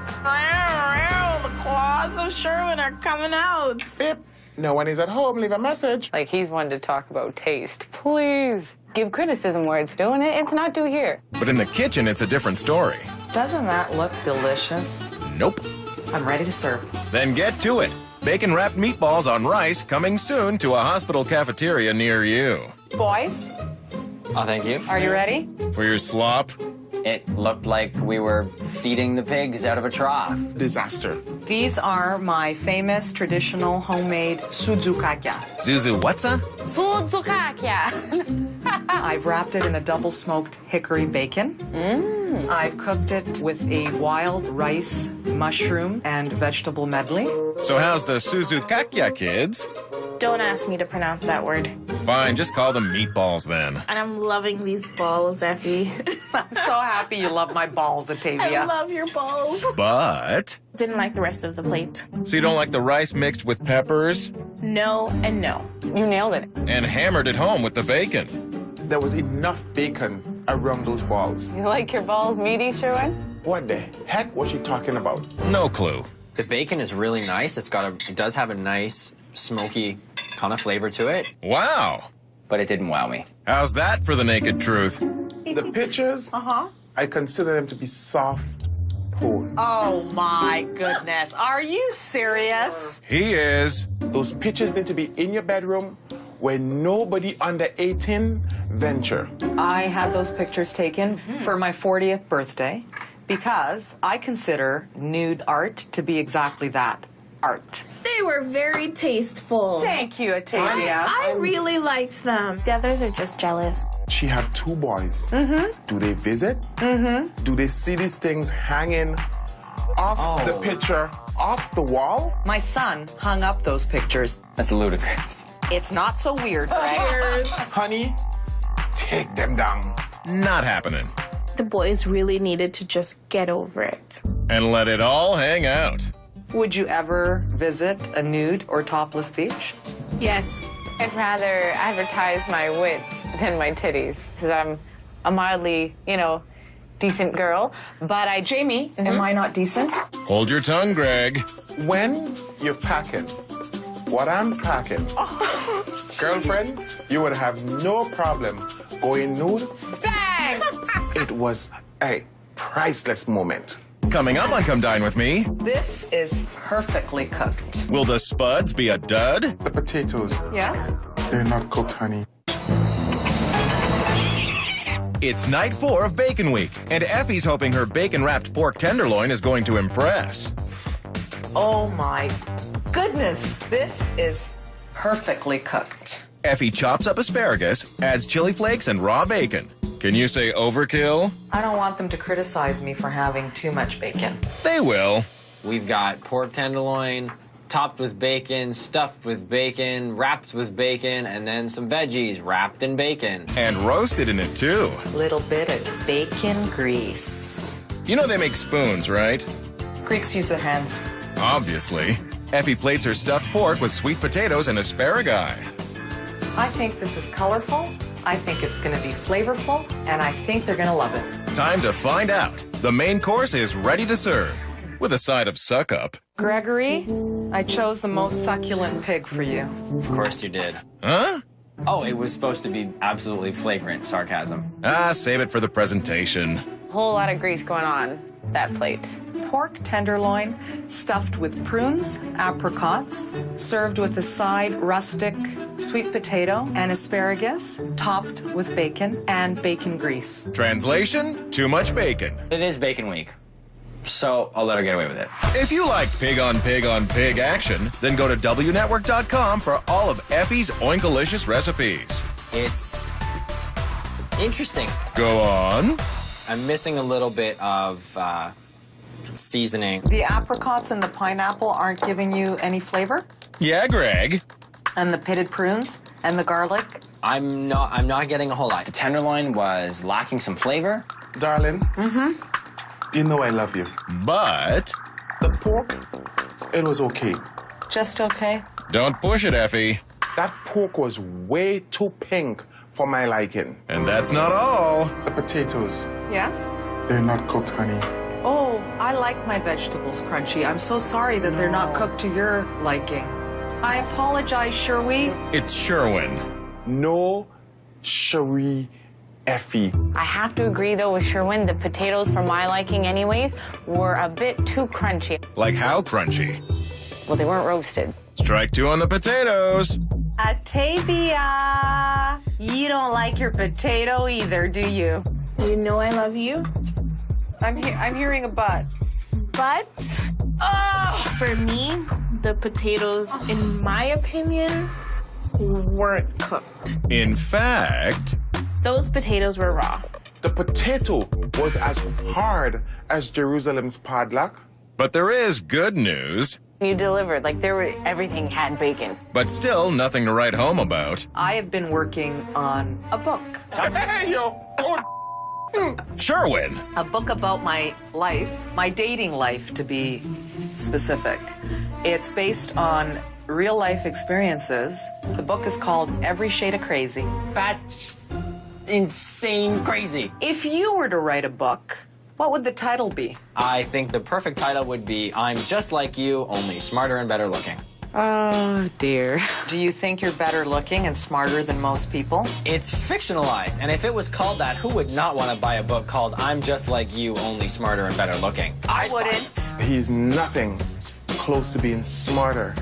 The quads of Sherwin are coming out. Beep. No one is at home. Leave a message. Like he's one to talk about taste. Please. Give criticism where it's doing it. It's not due here. But in the kitchen, it's a different story. Doesn't that look delicious? Nope. I'm ready to serve. Then get to it. Bacon-wrapped meatballs on rice coming soon to a hospital cafeteria near you. Boys, Oh, thank you. are you ready? For your slop? It looked like we were feeding the pigs out of a trough. Disaster. These are my famous traditional homemade suzukakia. Zuzu what's-a? Suzukakia. I've wrapped it in a double-smoked hickory bacon. I've cooked it with a wild rice, mushroom, and vegetable medley. So how's the Suzukakia, kids? Don't ask me to pronounce that word. Fine, just call them meatballs then. And I'm loving these balls, Effie. I'm so happy you love my balls, Atavia. I love your balls. But... Didn't like the rest of the plate. So you don't like the rice mixed with peppers? No and no. You nailed it. And hammered it home with the bacon. There was enough bacon around those balls. You like your balls meaty, Sherwin? What the heck was she talking about? No clue. The bacon is really nice. It does have a nice, smoky kind of flavor to it. Wow. But it didn't wow me. How's that for the naked truth? The pictures, I consider them to be soft porn. Oh my goodness. Are you serious? He is. Those pictures need to be in your bedroom where nobody under 18 venture. I had those pictures taken for my 40th birthday because I consider nude art to be exactly that, art. They were very tasteful. Thank you, Atavia. I really liked them. The others are just jealous. She have 2 boys. Do they visit? Do they see these things hanging off the picture, off the wall? My son hung up those pictures. That's ludicrous. It's not so weird, right? Honey, take them down. Not happening. The boys really needed to just get over it. And let it all hang out. Would you ever visit a nude or topless beach? Yes. I'd rather advertise my wit than my titties, because I'm a mildly, decent girl. But Jamie, am I not decent? Hold your tongue, Greg. When you're packing what I'm packing, girlfriend, you would have no problem going nude. bang! It was a priceless moment. Coming up on Come Dine With Me, This is perfectly cooked. will the spuds be a dud? The potatoes, Yes? they're not cooked, honey. It's night 4 of Bacon Week, and Effie's hoping her bacon-wrapped pork tenderloin is going to impress. Oh my goodness, this is perfectly cooked. Effie chops up asparagus, adds chili flakes and raw bacon. Can you say overkill? I don't want them to criticize me for having too much bacon. They will. We've got pork tenderloin, topped with bacon, stuffed with bacon, wrapped with bacon, and then some veggies wrapped in bacon. And roasted in it, too. Little bit of bacon grease. You know they make spoons, right? Greeks use their hands. Obviously. Effie plates her stuffed pork with sweet potatoes and asparagus. I think this is colorful. I think it's going to be flavorful, and I think they're going to love it. Time to find out. The main course is ready to serve, with a side of suck-up. Gregory, I chose the most succulent pig for you. Of course you did. Huh? Oh, it was supposed to be absolutely flagrant sarcasm. Save it for the presentation. Whole lot of grease going on that plate. Pork tenderloin stuffed with prunes, apricots, served with a side rustic sweet potato and asparagus, topped with bacon and bacon grease. Translation? Too much bacon. It is Bacon Week, so I'll let her get away with it. If you like pig-on-pig-on-pig action, then go to WNetwork.com for all of Effie's oinkalicious recipes. It's interesting. Go on. I'm missing a little bit of seasoning. The apricots and the pineapple aren't giving you any flavor? Yeah, Greg. And the pitted prunes and the garlic? I'm not getting a whole lot. The tenderloin was lacking some flavor. Darling, you know I love you. But The pork, it was okay. Just okay? don't push it, Effie. That pork was way too pink for my liking. And that's not all. The potatoes, Yes? they're not cooked, honey. Oh, I like my vegetables crunchy. I'm so sorry that they're not cooked to your liking. I apologize, Sherwin. It's Sherwin. No Cherie Effie. I have to agree, though, with Sherwin, the potatoes, for my liking anyways, were a bit too crunchy. Like how crunchy? Well, they weren't roasted. Strike 2 on the potatoes. Atavia, you don't like your potato either, do you? You know I love you, I'm hearing a but. but for me, the potatoes, in my opinion, weren't cooked. In fact, Those potatoes were raw. The potato was as hard as Jerusalem's padlock. but there is good news. You delivered. Everything had bacon. But still nothing to write home about. I have been working on a book. Hey, yo! Sherwin. A book about my life, my dating life to be specific. It's based on real life experiences. The book is called Every Shade of Crazy. That's insane crazy. If you were to write a book, what would the title be? I think the perfect title would be I'm Just Like You, only smarter and better looking. Oh, dear. Do you think you're better looking and smarter than most people? It's fictionalized, and if it was called that, who would not want to buy a book called I'm Just Like You, only smarter and better looking? I wouldn't. He's nothing close to being smarter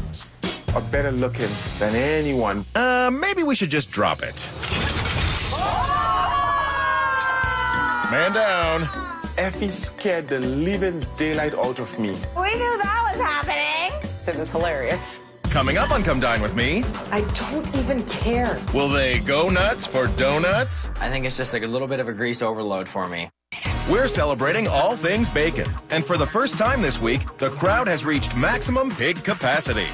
or better looking than anyone. Maybe we should just drop it. Man down. Effie scared the living daylight out of me. We knew that was happening. It was hilarious. Coming up on Come Dine With Me, I don't even care. will they go nuts for donuts? I think it's just like a little bit of a grease overload for me. We're celebrating all things bacon. And for the first time this week, the crowd has reached maximum pig capacity.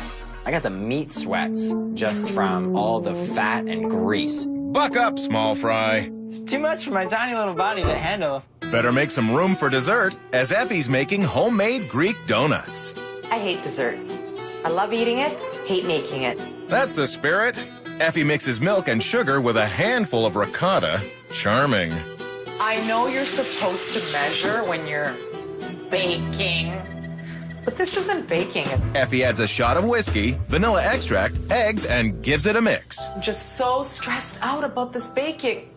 I got the meat sweats just from all the fat and grease. Buck up, small fry. It's too much for my tiny little body to handle. Better make some room for dessert as Effie's making homemade Greek donuts. I hate dessert. I love eating it, hate making it. That's the spirit. Effie mixes milk and sugar with a handful of ricotta. Charming. I know you're supposed to measure when you're baking, but this isn't baking. Effie adds a shot of whiskey, vanilla extract, eggs, and gives it a mix. I'm just so stressed out about this baking.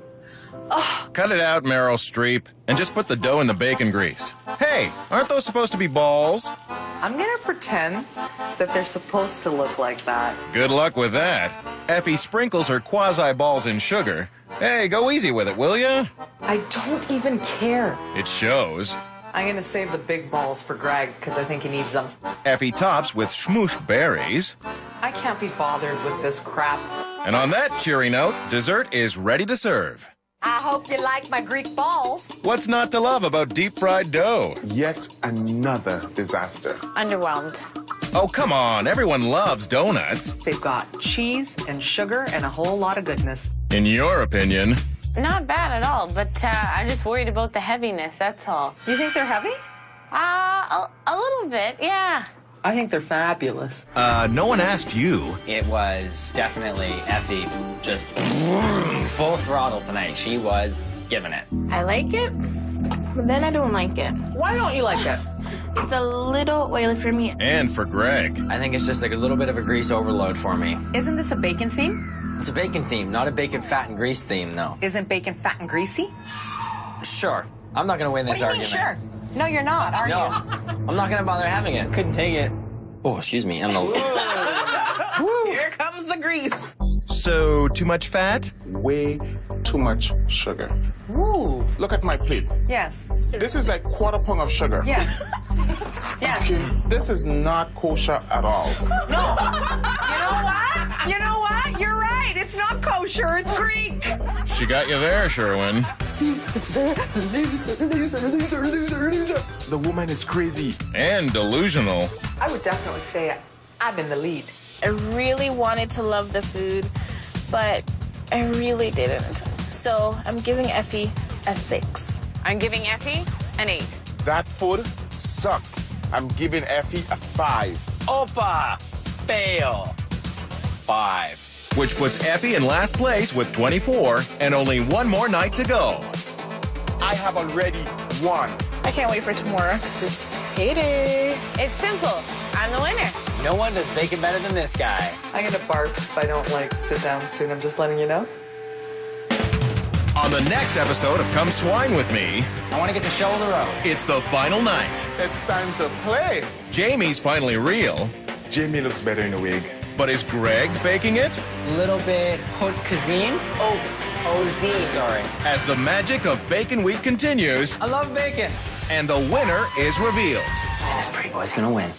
Ugh. Cut it out, Meryl Streep, and just put the dough in the bacon grease. Hey, aren't those supposed to be balls? I'm gonna pretend that they're supposed to look like that. Good luck with that. Effie sprinkles her quasi-balls in sugar. Hey, go easy with it, will ya? I don't even care. It shows. I'm gonna save the big balls for Greg because I think he needs them. Effie tops with smooshed berries. I can't be bothered with this crap. And on that cheery note, dessert is ready to serve. I hope you like my Greek balls. What's not to love about deep-fried dough? Yet another disaster. Underwhelmed. Oh, come on. Everyone loves donuts. They've got cheese and sugar and a whole lot of goodness. In your opinion. Not bad at all, but I'm just worried about the heaviness, that's all. You think they're heavy? A little bit, yeah. I think they're fabulous. No one asked you. It was definitely Effie just full throttle tonight. She was giving it. I like it, but then I don't like it. Why don't you like it? It's a little oily for me. And for Greg. I think it's just like a little bit of a grease overload for me. Isn't this a bacon theme? It's a bacon theme, not a bacon fat and grease theme, though. Isn't bacon fat and greasy? Sure. I'm not gonna win this What do you argument. mean, sure? No, you're not, are No, you? I'm not gonna bother having it. Couldn't take it. Oh, excuse me. I'm Here comes the grease. So, too much fat? Way too much sugar. Ooh. Look at my plate. Yes. This is like quarter pound of sugar. Yes. Yes. Okay, this is not kosher at all. No. You know what? You know what? You're right. It's not kosher. It's Greek. She got you there, Sherwin. The woman is crazy. And delusional. I would definitely say I'm in the lead. I really wanted to love the food, but I really didn't. So I'm giving Effie a 6. I'm giving Effie an 8. That food sucked. I'm giving Effie a 5. Opa! Fail. 5. Which puts Effie in last place with 24 and only one more night to go. I have already won. I can't wait for tomorrow because it's payday. It's simple. I'm the winner. No one does bacon better than this guy. I'm gonna barf if I don't sit down soon. I'm just letting you know. On the next episode of Come Swine With Me, I want to get the show on the road. it's the final night. It's time to play. Jamie's finally real, Jamie looks better in a wig. but is Greg faking it? Little bit haute cuisine. O-Z. Sorry. As the magic of Bacon Week continues, I love bacon. and the winner is revealed. This pretty boy's gonna win.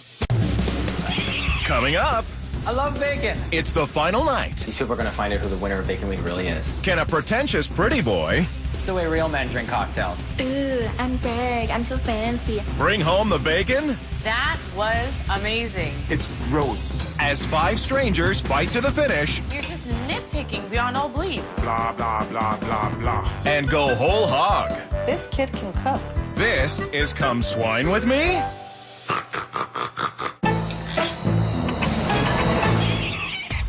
Coming up, I love bacon. it's the final night. These people are gonna find out who the winner of Bacon Week really is. Can a pretentious pretty boy It's the way real men drink cocktails. Ooh, I'm Greg. I'm so fancy. bring home the bacon? That was amazing. It's gross. As 5 strangers fight to the finish You're just nitpicking beyond all belief. Blah, blah, blah, blah, blah. and go whole hog. This kid can cook. This is Come Swine With Me.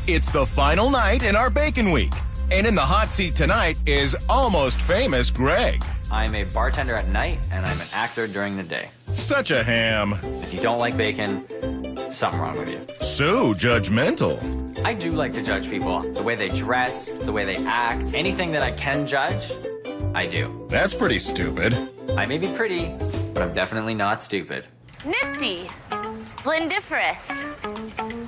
It's the final night in our Bacon Week. And in the hot seat tonight is almost famous Greg. I'm a bartender at night, and I'm an actor during the day. Such a ham. If you don't like bacon, something wrong with you. So judgmental. I do like to judge people. The way they dress, the way they act, anything that I can judge, I do. That's pretty stupid. I may be pretty, but I'm definitely not stupid. Nifty. Splendiferous.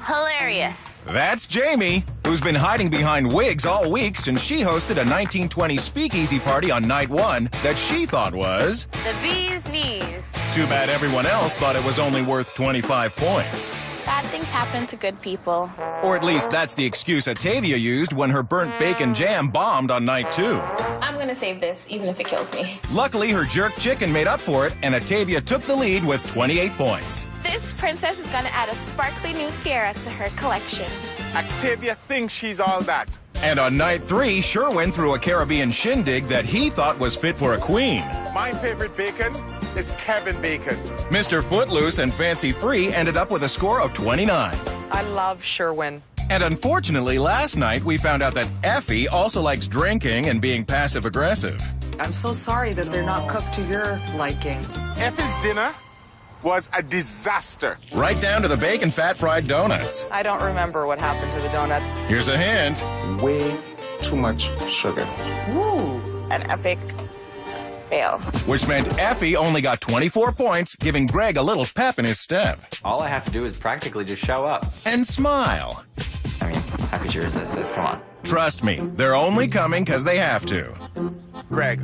Hilarious. That's Jamie, who's been hiding behind wigs all week since she hosted a 1920 speakeasy party on night 1 that she thought was... The bee's knees. Too bad everyone else thought it was only worth 25 points. Bad things happen to good people. Or at least that's the excuse Atavia used when her burnt bacon jam bombed on night 2. I'm gonna save this, even if it kills me. Luckily, her jerk chicken made up for it, and Atavia took the lead with 28 points. This princess is gonna add a sparkly new tiara to her collection. Atavia thinks she's all that. And on night 3, Sherwin threw a Caribbean shindig that he thought was fit for a queen. My favorite bacon is Kevin Bacon. Mr. Footloose and Fancy Free ended up with a score of 29. I love Sherwin. And unfortunately, last night we found out that Effie also likes drinking and being passive-aggressive. I'm so sorry that they're not cooked to your liking. Effie's dinner was a disaster. Right down to the bacon fat fried donuts. I don't remember what happened to the donuts. Here's a hint. Way too much sugar. Ooh. An epic fail. Which meant Effie only got 24 points, giving Greg a little pep in his step. All I have to do is practically just show up. And smile. I mean, how could you resist this? Come on. Trust me, they're only coming because they have to. Greg,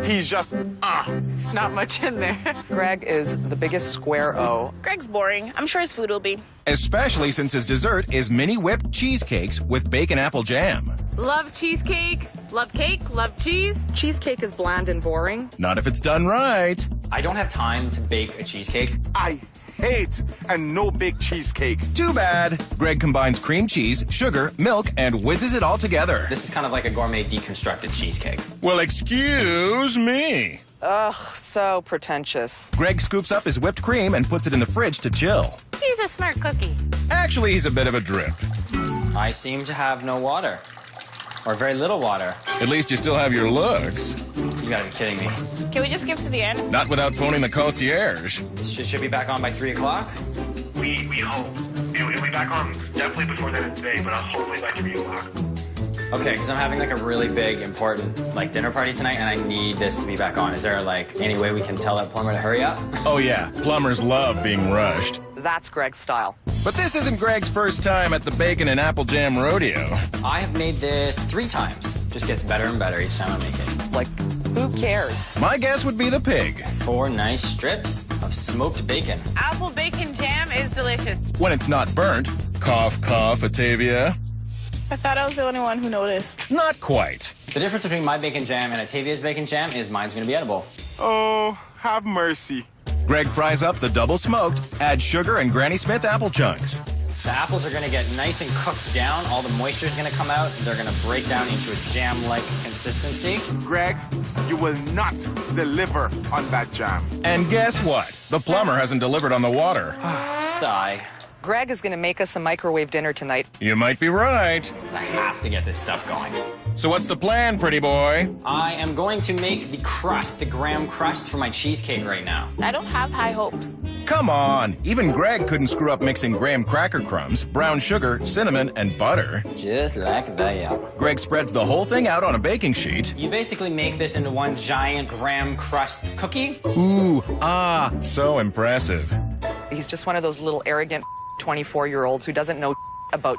he's just, It's not much in there. Greg is the biggest square O. Greg's boring. I'm sure his food will be. Especially since his dessert is mini whipped cheesecakes with bacon apple jam. Love cheesecake, love cake, love cheese. Cheesecake is bland and boring. Not if it's done right. I don't have time to bake a cheesecake. I hate a no-bake cheesecake. Too bad. Greg combines cream cheese, sugar, milk, and whizzes it all together. This is kind of like a gourmet deconstructed cheesecake. Well, excuse me. Ugh, so pretentious. Greg scoops up his whipped cream and puts it in the fridge to chill. He's a smart cookie. Actually, he's a bit of a drip. I seem to have no water. Or very little water. At least you still have your looks. You gotta be kidding me. Can we just skip to the end? Not without phoning the concierge. Should be back on by 3 o'clock? We hope. It'll be back on definitely before the end of the day, but hopefully by 3 o'clock. Okay, because I'm having like a really big, important like dinner party tonight, and I need this to be back on. Is there like any way we can tell that plumber to hurry up? Oh yeah, plumbers love being rushed. That's Greg's style. But this isn't Greg's first time at the bacon and apple jam rodeo. I have made this 3 times. Just gets better and better each time I make it. Like, who cares? My guess would be the pig. 4 nice strips of smoked bacon. Apple bacon jam is delicious. When it's not burnt. Cough, cough, Atavia. I thought I was the only one who noticed. Not quite. The difference between my bacon jam and Atavia's bacon jam is mine's gonna be edible. Oh, have mercy. Greg fries up the double smoked, adds sugar and Granny Smith apple chunks. The apples are gonna get nice and cooked down. All the moisture's gonna come out. They're gonna break down into a jam-like consistency. Greg, you will not deliver on that jam. And guess what? The plumber hasn't delivered on the water. Sigh. Greg is going to make us a microwave dinner tonight. You might be right. I have to get this stuff going. So what's the plan, pretty boy? I am going to make the crust, the graham crust for my cheesecake right now. I don't have high hopes. Come on. Even Greg couldn't screw up mixing graham cracker crumbs, brown sugar, cinnamon, and butter. Just like that. Greg spreads the whole thing out on a baking sheet. You basically make this into one giant graham crust cookie. Ooh, so impressive. He's just one of those little arrogant 24-year-olds who doesn't know about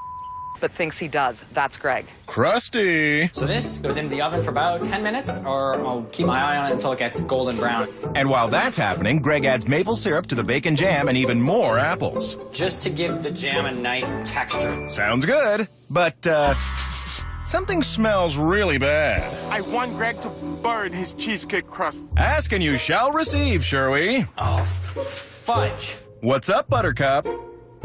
but thinks he does. That's Greg. Crusty. So this goes into the oven for about 10 minutes, or I'll keep my eye on it until it gets golden brown. And while that's happening, Greg adds maple syrup to the bacon jam and even more apples. Just to give the jam a nice texture. Sounds good, but, something smells really bad. I want Greg to burn his cheesecake crust. Ask and you shall receive, Sherwin. Oh, fudge. What's up, Buttercup?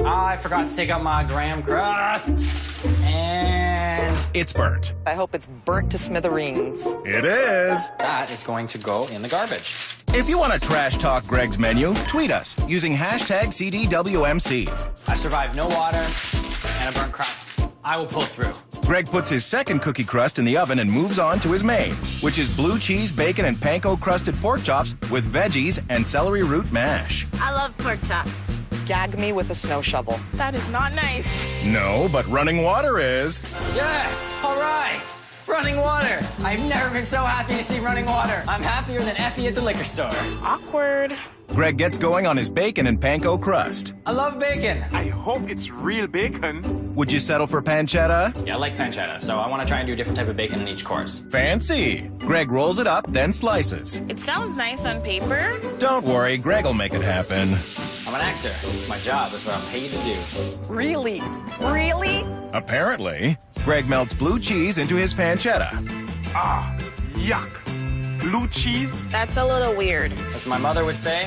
I forgot to take out my graham crust. And it's burnt. I hope it's burnt to smithereens. It is. That is going to go in the garbage. If you want to trash talk Greg's menu, tweet us using hashtag CDWMC. I've survived no water and a burnt crust. I will pull through. Greg puts his second cookie crust in the oven and moves on to his main, which is blue cheese, bacon, and panko crusted pork chops with veggies and celery root mash. I love pork chops. Gag me with a snow shovel. That is not nice. No, but running water is. Yes, all right. Running water. I've never been so happy to see running water. I'm happier than Effie at the liquor store. Awkward. Greg gets going on his bacon and panko crust. I love bacon. I hope it's real bacon. Would you settle for pancetta? Yeah, I like pancetta, so I want to try and do a different type of bacon in each course. Fancy. Greg rolls it up, then slices. It sounds nice on paper. Don't worry, Greg will make it happen. I'm an actor. It's my job. That's what I'm paid to do. Really? Really? Apparently. Greg melts blue cheese into his pancetta. Ah, yuck. Blue cheese? That's a little weird. As my mother would say,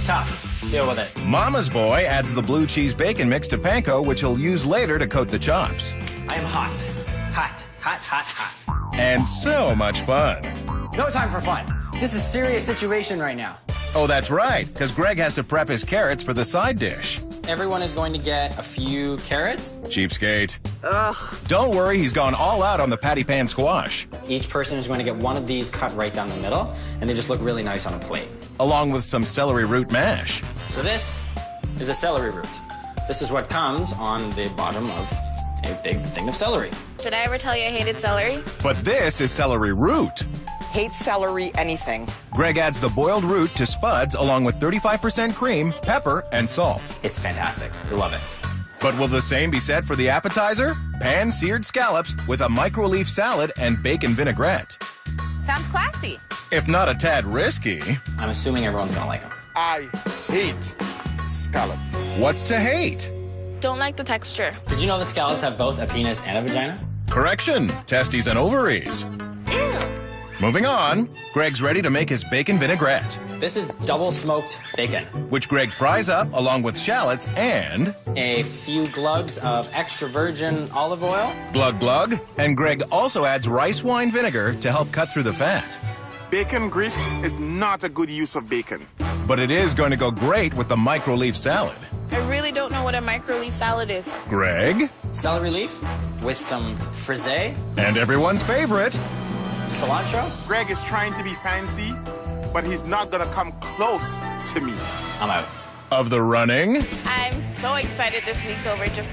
tough. Deal with it. Mama's boy adds the blue cheese bacon mix to panko, which he'll use later to coat the chops. I am hot. Hot, hot, hot, hot. And so much fun. No time for fun. This is a serious situation right now. Oh, that's right, because Greg has to prep his carrots for the side dish. Everyone is going to get a few carrots. Cheapskate. Ugh. Don't worry, he's gone all out on the patty pan squash. Each person is going to get one of these cut right down the middle, and they just look really nice on a plate. Along with some celery root mash. So this is a celery root. This is what comes on the bottom of a big thing of celery. Did I ever tell you I hated celery? But this is celery root. Hate celery anything. Greg adds the boiled root to spuds along with 35% cream, pepper, and salt. It's fantastic. We love it. But will the same be said for the appetizer? Pan-seared scallops with a micro-leaf salad and bacon vinaigrette. Sounds classy. If not a tad risky. I'm assuming everyone's gonna like them. I hate scallops. What's to hate? Don't like the texture. Did you know that scallops have both a penis and a vagina? Correction, testes and ovaries. Ew. Moving on, Greg's ready to make his bacon vinaigrette, This is double smoked bacon. which Greg fries up along with shallots and A few glugs of extra virgin olive oil. glug glug. And Greg also adds rice wine vinegar to help cut through the fat. Bacon grease is not a good use of bacon. But it is going to go great with the micro-leaf salad. I really don't know what a micro-leaf salad is. Greg, Celery leaf with some frisee, and everyone's favorite, cilantro. Greg is trying to be fancy, but he's not gonna come close to me. I'm out. of the running. I'm so excited this week's over. Just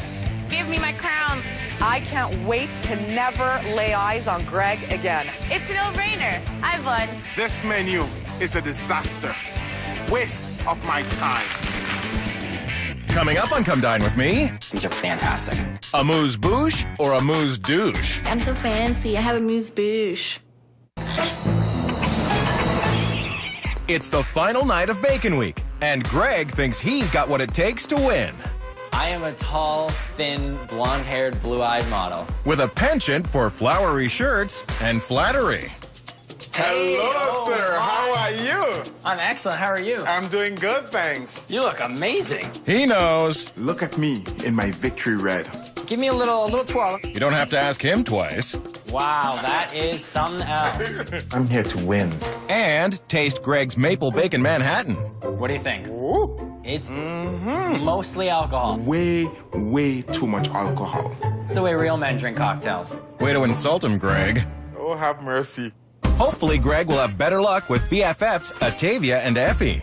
give me my crown. I can't wait to never lay eyes on Greg again. It's a no-brainer. I won. This menu is a disaster. Waste of my time. Coming up on Come Dine With Me, These are fantastic. a moose-bouche or a moose-douche? I'm so fancy. I have a moose-bouche. It's the final night of Bacon Week, and Greg thinks he's got what it takes to win. I am a tall, thin, blonde-haired, blue-eyed model. With a penchant for flowery shirts and flattery. Hello, sir. How are you? I'm excellent. How are you? I'm doing good, thanks. You look amazing. He knows. Look at me in my victory red. Give me a little twirl. You don't have to ask him twice. Wow, that is something else. I'm here to win. And taste Greg's Maple Bacon Manhattan. What do you think? Ooh. It's mostly alcohol. Way, way too much alcohol. It's the way real men drink cocktails. Way to insult him, Greg. Oh, have mercy. Hopefully, Greg will have better luck with BFFs Atavia and Effie.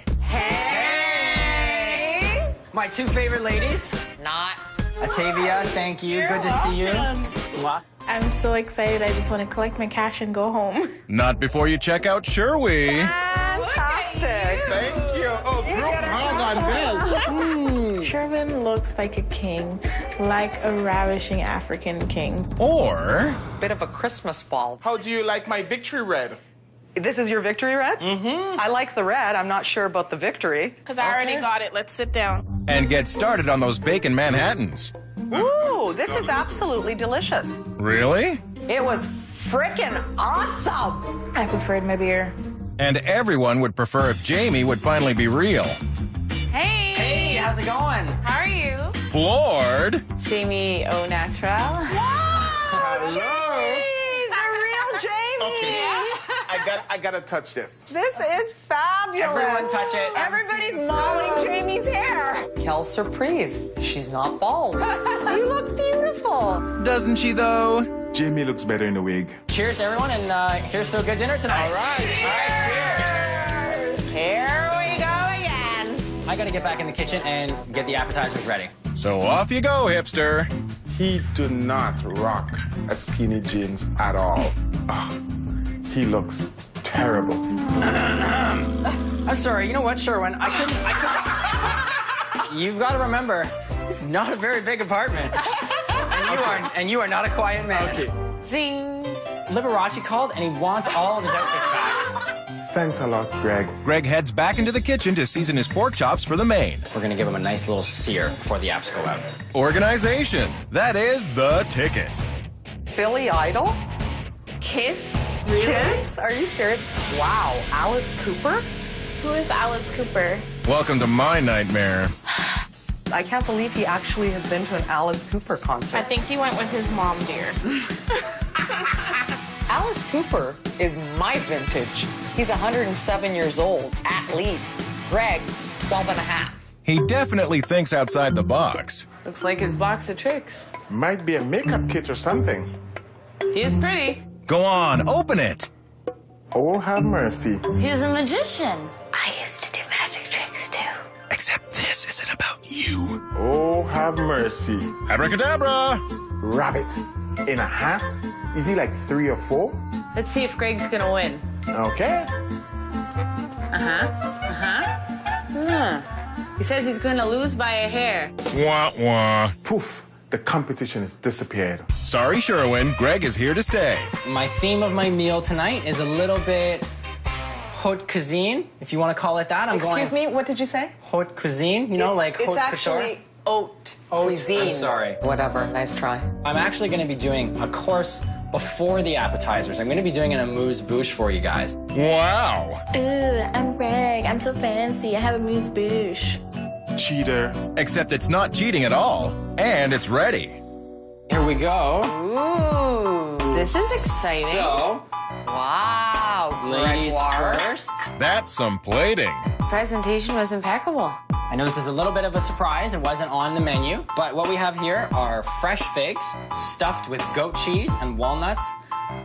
Hey! My two favorite ladies. Not. Atavia, thank you. Good to see you. Mwah. I'm so excited. I just want to collect my cash and go home. Not before you check out Sherwin. Fantastic. Thank you. Oh, group hug on this. Sherwin looks like a king, like a ravishing African king. Or Bit of a Christmas ball. How do you like my victory red? This is your victory red? Mm-hmm. I like the red. I'm not sure about the victory. Because I already got it. Let's sit down. and get started on those Bacon Manhattans. Ooh, this is absolutely delicious. Really? It was frickin' awesome. I preferred my beer. And everyone would prefer if Jamie would finally be real. Hey! Hey, how's it going? How are you? Floored. Jamie Au Natural. The real Jamie. Okay. I gotta touch this. This is fabulous. Everyone touch it. Everybody's mauling Jamie's hair. Quelle surprise. She's not bald. You look beautiful. Doesn't she, though? Jamie looks better in the wig. Cheers, everyone, and here's to a good dinner tonight. All right. Cheers. Here we go again. I gotta get back in the kitchen and get the appetizers ready. So off you go, hipster. He do not rock a skinny jeans at all. Oh, he looks terrible. I'm sorry, you know what, Sherwin? I couldn't. You've got to remember, this is not a very big apartment. And you are not a quiet man. Okay. Zing. Liberace called and he wants all of his outfits back. Thanks a lot, Greg. Greg heads back into the kitchen to season his pork chops for the main. We're gonna give him a nice little sear before the apps go out. Organization. That is the ticket. Billy Idol? Kiss. Kiss? Are you serious? Wow, Alice Cooper? Who is Alice Cooper? Welcome to my nightmare. I can't believe he actually has been to an Alice Cooper concert. I think he went with his mom, dear. Alice Cooper is my vintage. He's 107 years old, at least. Greg's 12 and a half. He definitely thinks outside the box. Looks like his box of tricks. Might be a makeup kit or something. He is pretty. Go on, open it. Oh, have mercy. He's a magician. I used to do magic tricks too. Except this isn't about you. Oh, have mercy. Abracadabra. Rabbit in a hat? Is he like 3 or 4? Let's see if Greg's gonna win. Okay. He says he's gonna lose by a hair. Wah, wah. Poof. The competition has disappeared. Sorry, Sherwin. Greg is here to stay. My theme of my meal tonight is a little bit haute cuisine, if you want to call it that. Excuse me, what did you say? Haute cuisine, you know, like haute It's couture. actually haute cuisine. I'm sorry. Whatever, nice try. I'm actually going to be doing a course before the appetizers. I'm going to be doing an amuse-bouche for you guys. Wow. Ooh, I'm Greg. I'm so fancy. I have a amuse-bouche. Cheater. Except it's not cheating at all. And it's ready. Here we go. Ooh. This is exciting. So, Wow, ladies Gregoire. first. That's some plating. Presentation was impeccable. I know this is a little bit of a surprise. It wasn't on the menu. But what we have here are fresh figs stuffed with goat cheese and walnuts.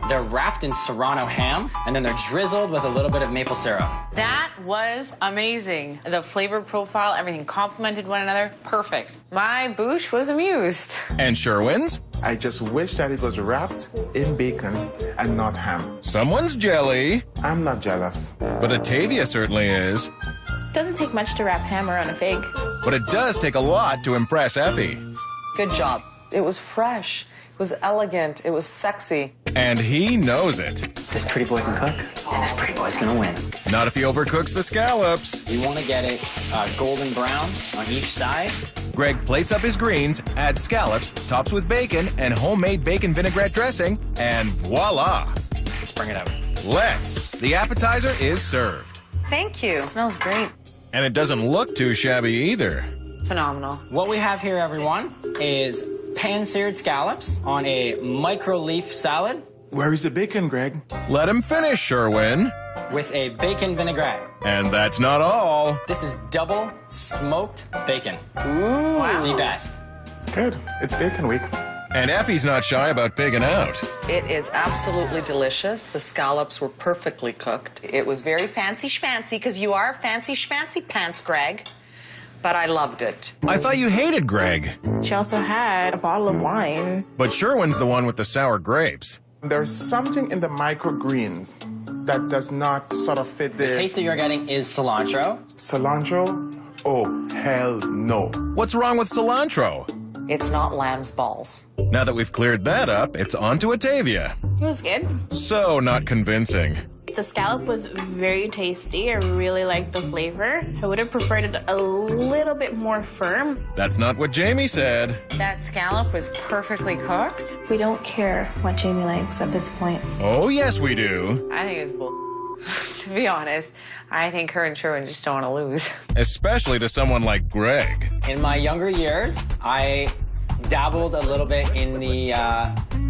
They're wrapped in Serrano ham, and then they're drizzled with a little bit of maple syrup. That was amazing. The flavor profile, everything complemented one another. Perfect. My bouche was amused. And Sherwin's? I just wish that it was wrapped in bacon and not ham. Someone's jelly. I'm not jealous. But Atavia certainly is. Doesn't take much to wrap ham around a fig. But it does take a lot to impress Effie. Good job. It was fresh. It was elegant. It was sexy. And he knows it. This pretty boy can cook, and this pretty boy's gonna win. Not if he overcooks the scallops. You want to get it golden brown on each side. Greg plates up his greens, adds scallops, tops with bacon and homemade bacon vinaigrette dressing, and voila! Let's bring it out. Let's! The appetizer is served. Thank you. It smells great. And it doesn't look too shabby either. Phenomenal. What we have here, everyone, is pan-seared scallops on a micro-leaf salad. Where is the bacon, Greg? Let him finish, Sherwin. With a bacon vinaigrette. And that's not all. This is double smoked bacon. Ooh. Wow. The best. Good. It's bacon week. And Effie's not shy about pigging out. It is absolutely delicious. The scallops were perfectly cooked. It was very fancy schmancy, because you are fancy schmancy pants, Greg. But I loved it. I thought you hated Greg. She also had a bottle of wine. But Sherwin's the one with the sour grapes. There's something in the microgreens that does not sort of fit The taste that you're getting is cilantro. Cilantro? Oh, hell no. What's wrong with cilantro? It's not lamb's balls. Now that we've cleared that up, it's on to Atavia. It was good. So not convincing. The scallop was very tasty. I really liked the flavor. I would have preferred it a little bit more firm. That's not what Jamie said. That scallop was perfectly cooked. We don't care what Jamie likes at this point. Oh, yes, we do. I think it was bull. To be honest, I think her and Sherwin just don't want to lose. Especially to someone like Greg. In my younger years, I dabbled a little bit in the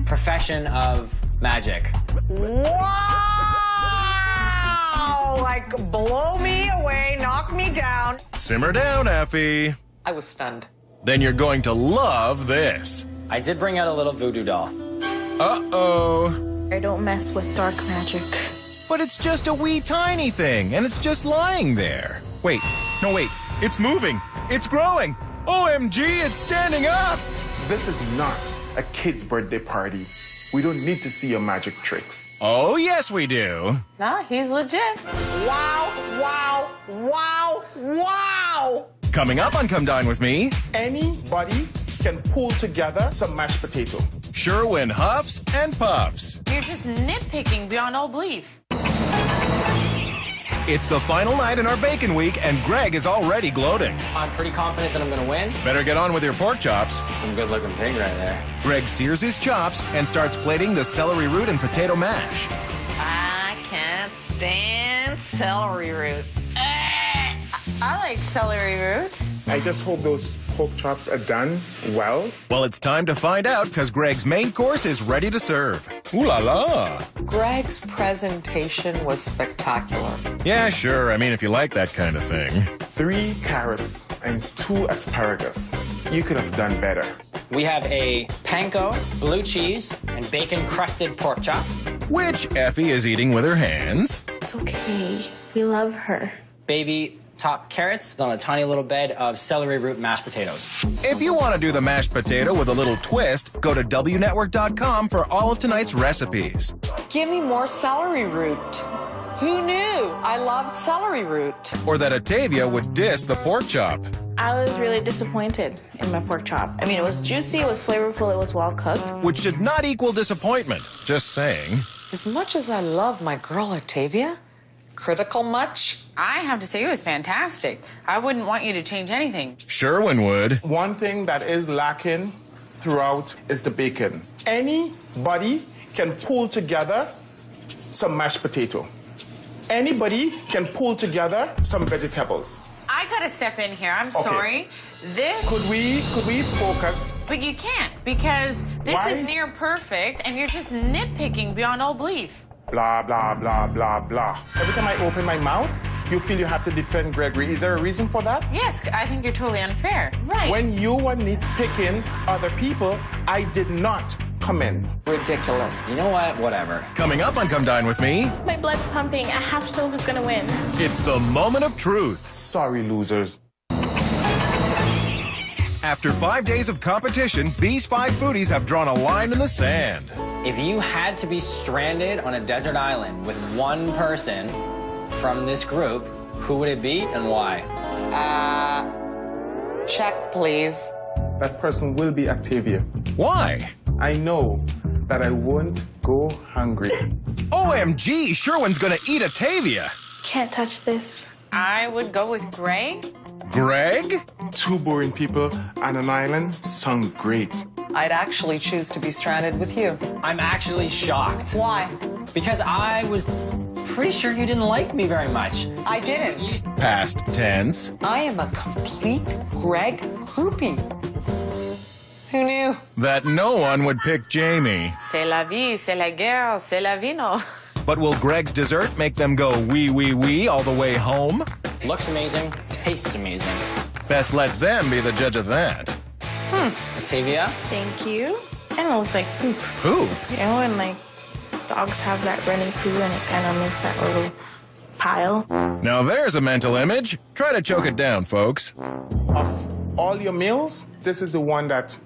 profession of magic. Wow! Like, blow me away, knock me down. Simmer down, Effie. I was stunned. Then you're going to love this. I did bring out a little voodoo doll. Uh-oh. I don't mess with dark magic. But it's just a wee tiny thing, and it's just lying there. Wait, no wait, it's moving, it's growing. OMG, it's standing up. This is not a kid's birthday party. We don't need to see your magic tricks. Oh, yes, we do. No, he's legit. Wow, wow, wow, wow! Coming up on Come Dine With Me, Anybody can pull together some mashed potato. Sherwin huffs and puffs. You're just nitpicking beyond all belief. It's the final night in our bacon week, and Greg is already gloating. I'm pretty confident that I'm gonna win. Better get on with your pork chops. Some good looking pig right there. Greg sears his chops and starts plating the celery root and potato mash. I can't stand celery root. I like celery root. I just hope those pork chops are done well. Well, it's time to find out because Greg's main course is ready to serve. Ooh la la! Greg's presentation was spectacular. Yeah, sure. I mean, if you like that kind of thing. 3 carrots and 2 asparagus. You could have done better. We have a panko, blue cheese, and bacon-crusted pork chop. Which Effie is eating with her hands. It's okay. We love her. Baby top carrots on a tiny little bed of celery root mashed potatoes. If you want to do the mashed potato with a little twist, go to WNetwork.com for all of tonight's recipes. Give me more celery root. Who knew? I loved celery root. Or that Atavia would diss the pork chop. I was really disappointed in my pork chop. I mean, it was juicy, it was flavorful, it was well cooked. Which should not equal disappointment. Just saying. As much as I love my girl Atavia, critical much? I have to say it was fantastic. I wouldn't want you to change anything. Sherwin would. One thing that is lacking throughout is the bacon. Anybody can pull together some mashed potato. Anybody can pull together some vegetables. I gotta step in here. I'm sorry. This. Could we focus? But you can't because this is near perfect, and you're just nitpicking beyond all belief. Blah, blah, blah, blah, blah. Every time I open my mouth, you feel you have to defend Gregory. Is there a reason for that? Yes, I think you're totally unfair. Right. When you were nitpicking other people, I did not come in. Ridiculous. You know what? Whatever. Coming up on Come Dine With Me, My blood's pumping. I have to know who's gonna win. it's the moment of truth. Sorry, losers. After 5 days of competition, these 5 foodies have drawn a line in the sand. If you had to be stranded on a desert island with one person from this group, who would it be and why? Check, please. That person will be Atavia. Why? I know that I won't go hungry. OMG, Sherwin's gonna eat Atavia. Can't touch this. I would go with Greg. Greg? 2 boring people on an island sound great. I'd actually choose to be stranded with you. I'm actually shocked. Why? Because I was pretty sure you didn't like me very much. I didn't. Past tense. I am a complete Greg groupie. Who knew? That no one would pick Jamie. C'est la vie, c'est la guerre, c'est la vino. But will Greg's dessert make them go wee wee wee all the way home? Looks amazing, tastes amazing. Best let them be the judge of that. Atavia? Thank you. Kind of looks like poop. Poop? You know, when like dogs have that runny poo and it kind of makes that little pile. Now there's a mental image. Try to choke it down, folks. Of all your meals, this is the one that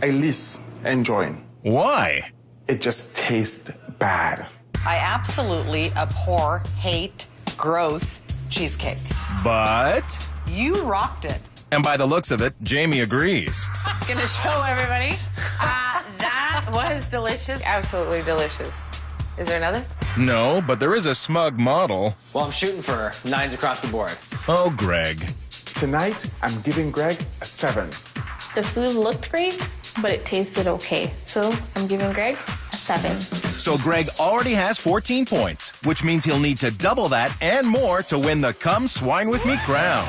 I least enjoy. Why? It just tastes bad. I absolutely abhor, hate, gross cheesecake. But... You rocked it. And by the looks of it, Jamie agrees. Gonna show everybody. That was delicious. Absolutely delicious. Is there another? No, but there is a smug model. Well, I'm shooting for 9s across the board. Oh, Greg. Tonight, I'm giving Greg a 7. The food looked great, but it tasted okay. So I'm giving Greg a 7. So Greg already has 14 points, which means he'll need to double that and more to win the Come Swine With Me crown.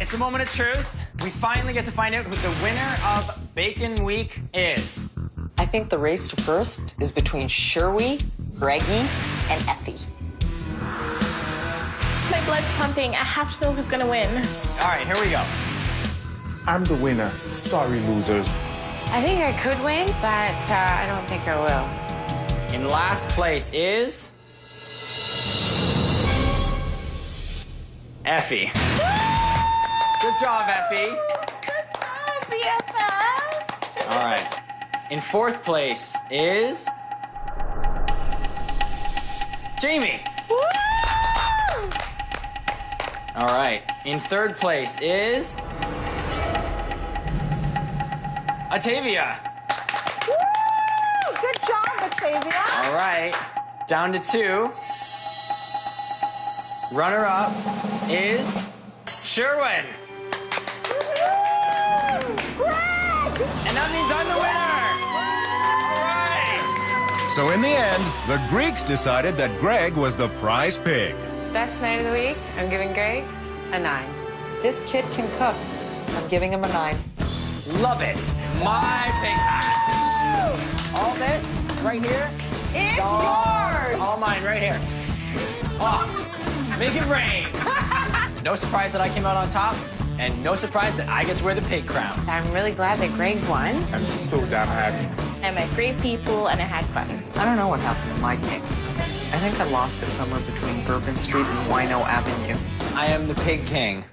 It's a moment of truth. We finally get to find out who the winner of Bacon Week is. I think the race to first is between Sherwin, Greggy, and Effie. My blood's pumping. I have to know who's gonna win. All right, here we go. I'm the winner. Sorry, losers. I think I could win, but I don't think I will. In last place is... Effie. Good job, Effie. Good job, BFF. All right. In 4th place is... Jamie. Woo! All right. In 3rd place is... Atavia. Woo! Good job, Atavia. All right. Down to 2. Runner-up is Sherwin. Greg! And that means I'm the winner. All right. So in the end, the Greeks decided that Greg was the prize pig. best night of the week. I'm giving Greg a 9. This kid can cook. I'm giving him a 9. Love it. My pig hat. All this right here. It's yours. yours. All mine right here. Oh, make it rain. No surprise that I came out on top, and no surprise that I get to wear the pig crown. I'm really glad that Greg won. I'm so damn happy. I met great people and I had fun. I don't know what happened to my king. I think I lost it somewhere between Bourbon Street and Wino Avenue. I am the pig king.